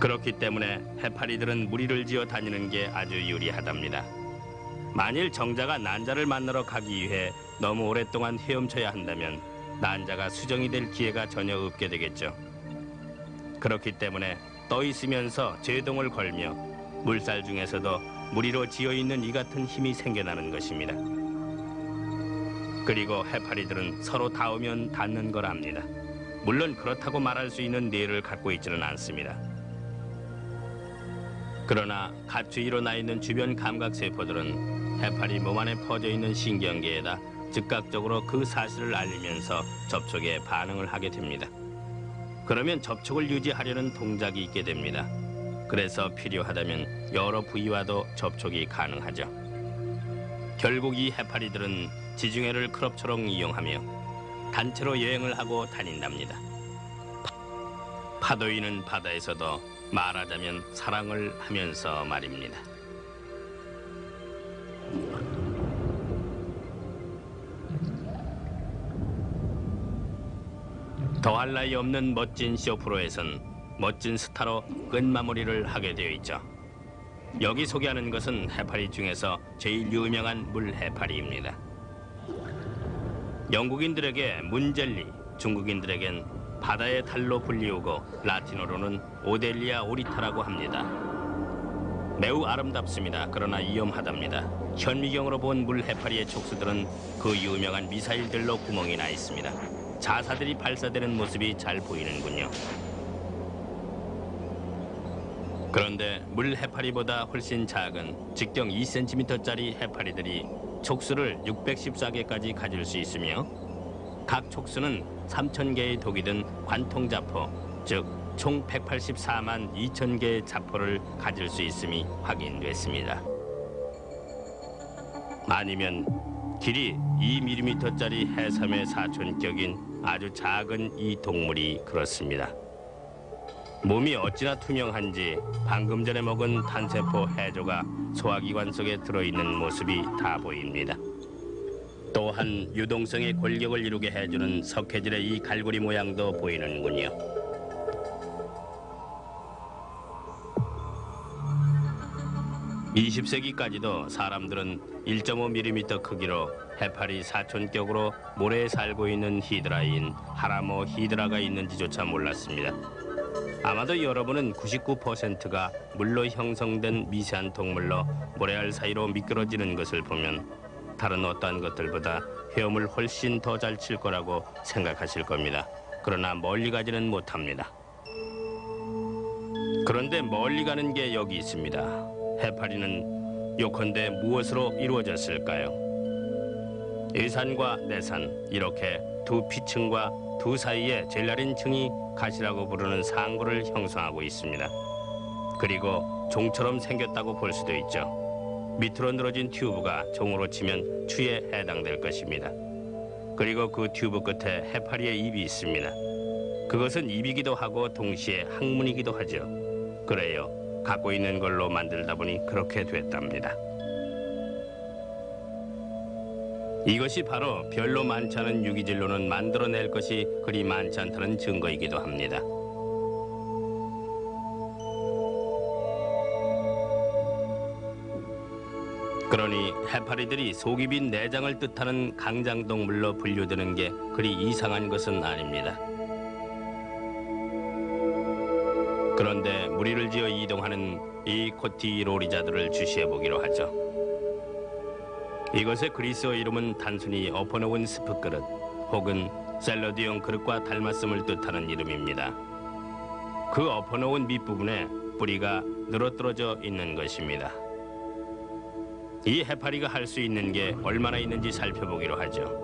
그렇기 때문에 해파리들은 무리를 지어 다니는 게 아주 유리하답니다. 만일 정자가 난자를 만나러 가기 위해 너무 오랫동안 헤엄쳐야 한다면 난자가 수정이 될 기회가 전혀 없게 되겠죠. 그렇기 때문에 떠 있으면서 제동을 걸며 물살 중에서도 무리로 지어있는 이 같은 힘이 생겨나는 것입니다. 그리고 해파리들은 서로 닿으면 닿는 걸 압니다. 물론 그렇다고 말할 수 있는 뇌를 갖고 있지는 않습니다. 그러나 갓 주위로 나 있는 주변 감각세포들은 해파리 몸 안에 퍼져 있는 신경계에다 즉각적으로 그 사실을 알리면서 접촉에 반응을 하게 됩니다. 그러면 접촉을 유지하려는 동작이 있게 됩니다. 그래서 필요하다면 여러 부위와도 접촉이 가능하죠. 결국 이 해파리들은 지중해를 클럽처럼 이용하며 단체로 여행을 하고 다닌답니다. 파도 있는 바다에서도 말하자면 사랑을 하면서 말입니다. 더할 나위 없는 멋진 쇼프로에선 멋진 스타로 끝마무리를 하게 되어 있죠. 여기 소개하는 것은 해파리 중에서 제일 유명한 물 해파리입니다. 영국인들에게 문젤리, 중국인들에겐 바다의 달로 불리우고 라틴어로는 오델리아 오리타라고 합니다. 매우 아름답습니다. 그러나 위험하답니다. 현미경으로 본 물 해파리의 촉수들은 그 유명한 미사일들로 구멍이 나 있습니다. 자사들이 발사되는 모습이 잘 보이는군요. 그런데 물 해파리보다 훨씬 작은 직경 2cm짜리 해파리들이 촉수를 614개까지 가질 수 있으며 각 촉수는 3,000개의 독이 든 관통자포, 즉 총 184만 2,000개의 자포를 가질 수 있음이 확인됐습니다. 아니면 길이 2mm짜리 해삼의 사촌격인 아주 작은 이 동물이 그렇습니다. 몸이 어찌나 투명한지 방금 전에 먹은 단세포 해조가 소화기관 속에 들어있는 모습이 다 보입니다. 또한 유동성의 골격을 이루게 해주는 석회질의 이 갈고리 모양도 보이는군요. (20세기까지도) 사람들은 1.5mm 크기로 해파리 사촌격으로 모래에 살고 있는 히드라인 하라모 히드라가 있는지조차 몰랐습니다. 아마도 여러분은 99%가 물로 형성된 미세한 동물로 모래알 사이로 미끄러지는 것을 보면 다른 어떠한 것들보다 헤엄을 훨씬 더 잘 칠 거라고 생각하실 겁니다. 그러나 멀리 가지는 못합니다. 그런데 멀리 가는 게 여기 있습니다. 해파리는 요컨대 무엇으로 이루어졌을까요? 일산과 내산, 이렇게 두 피층과 두 사이에 젤라린 층이 가시라고 부르는 상부를 형성하고 있습니다. 그리고 종처럼 생겼다고 볼 수도 있죠. 밑으로 늘어진 튜브가 종으로 치면 추에 해당될 것입니다. 그리고 그 튜브 끝에 해파리의 입이 있습니다. 그것은 입이기도 하고 동시에 항문이기도 하죠. 그래요. 갖고 있는 걸로 만들다 보니 그렇게 됐답니다. 이것이 바로 별로 많지 않은 유기질로는 만들어낼 것이 그리 많지 않다는 증거이기도 합니다. 그러니 해파리들이 속이 빈 내장을 뜻하는 강장동물로 분류되는 게 그리 이상한 것은 아닙니다. 그런데 무리를 지어 이동하는 이 코티로리자들을 주시해보기로 하죠. 이것의 그리스어 이름은 단순히 엎어놓은 스프 그릇 혹은 샐러드용 그릇과 닮았음을 뜻하는 이름입니다. 그 엎어놓은 밑부분에 뿌리가 늘어떨어져 있는 것입니다. 이 해파리가 할 수 있는 게 얼마나 있는지 살펴보기로 하죠.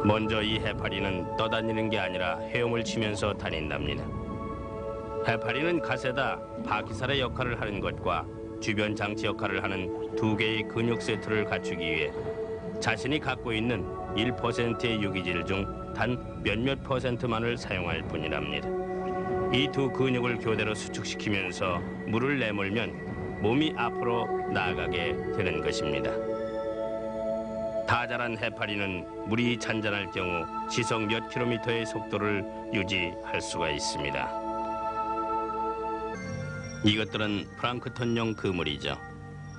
먼저 이 해파리는 떠다니는 게 아니라 헤엄을 치면서 다닌답니다. 해파리는 갓에다 바퀴살의 역할을 하는 것과 주변 장치 역할을 하는 두 개의 근육 세트를 갖추기 위해 자신이 갖고 있는 1%의 유기질 중 단 몇몇 %만을 사용할 뿐이랍니다. 이 두 근육을 교대로 수축시키면서 물을 내몰면 몸이 앞으로 나아가게 되는 것입니다. 다 자란 해파리는 물이 잔잔할 경우 시속 몇 킬로미터의 속도를 유지할 수가 있습니다. 이것들은 플랑크톤용 그물이죠.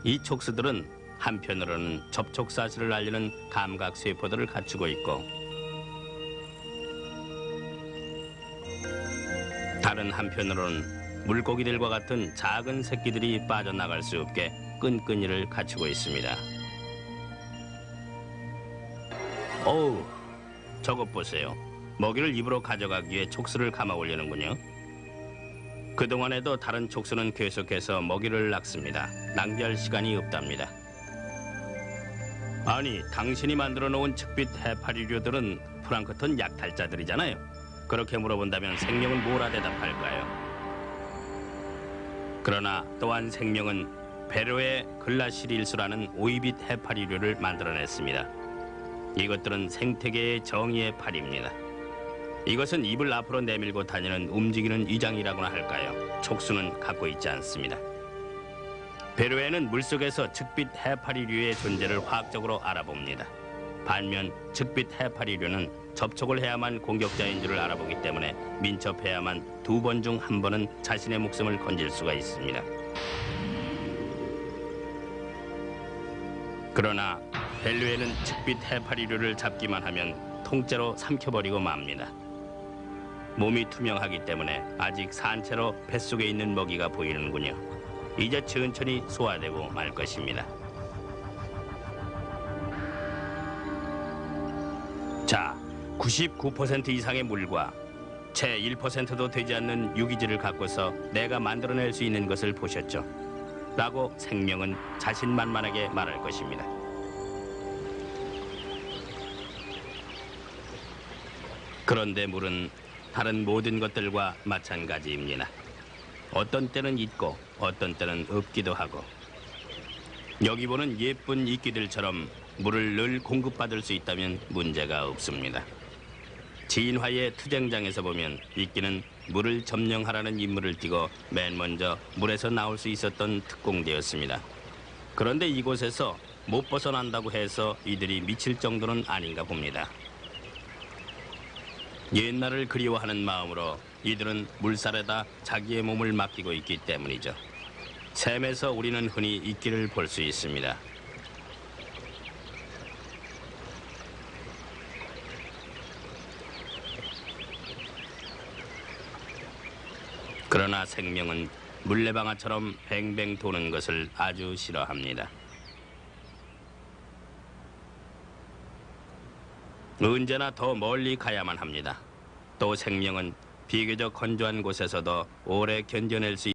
이 촉수들은 한편으로는 접촉 사실을 알리는 감각 세포들을 갖추고 있고 다른 한편으로는 물고기들과 같은 작은 새끼들이 빠져나갈 수 없게 끈끈이를 갖추고 있습니다. 어우, 저것 보세요. 먹이를 입으로 가져가기 위해 촉수를 감아 올리는군요. 그동안에도 다른 촉수는 계속해서 먹이를 낳습니다. 낭비할 시간이 없답니다. 아니, 당신이 만들어 놓은 측빛 해파리류들은 플랑크톤 약탈자들이잖아요. 그렇게 물어본다면 생명은 뭐라 대답할까요? 그러나 또한 생명은 베로의 글라시릴수라는 오이빛 해파리류를 만들어냈습니다. 이것들은 생태계의 정의의 팔입니다. 이것은 입을 앞으로 내밀고 다니는 움직이는 위장이라고나 할까요? 촉수는 갖고 있지 않습니다. 베로에는 물속에서 측빛 해파리류의 존재를 화학적으로 알아봅니다. 반면 즉빛 해파리류는 접촉을 해야만 공격자인 줄을 알아보기 때문에 민첩해야만 2번 중 1번은 자신의 목숨을 건질 수가 있습니다. 그러나 벨류에는 즉빛 해파리류를 잡기만 하면 통째로 삼켜버리고 맙니다. 몸이 투명하기 때문에 아직 산채로 뱃속에 있는 먹이가 보이는군요. 이제 천천히 소화되고 말 것입니다. 자, 99% 이상의 물과 채 1%도 되지 않는 유기질을 갖고서 내가 만들어낼 수 있는 것을 보셨죠? 라고 생명은 자신만만하게 말할 것입니다. 그런데 물은 다른 모든 것들과 마찬가지입니다. 어떤 때는 있고 어떤 때는 없기도 하고, 여기 보는 예쁜 이끼들처럼 물을 늘 공급받을 수 있다면 문제가 없습니다. 진화의 투쟁장에서 보면 이끼는 물을 점령하라는 임무를 띠고 맨 먼저 물에서 나올 수 있었던 특공대였습니다. 그런데 이곳에서 못 벗어난다고 해서 이들이 미칠 정도는 아닌가 봅니다. 옛날을 그리워하는 마음으로 이들은 물살에다 자기의 몸을 맡기고 있기 때문이죠. 샘에서 우리는 흔히 이끼를 볼 수 있습니다. 그러나 생명은 물레방아처럼 뱅뱅 도는 것을 아주 싫어합니다. 언제나 더 멀리 가야만 합니다. 또 생명은 비교적 건조한 곳에서도 오래 견뎌낼 수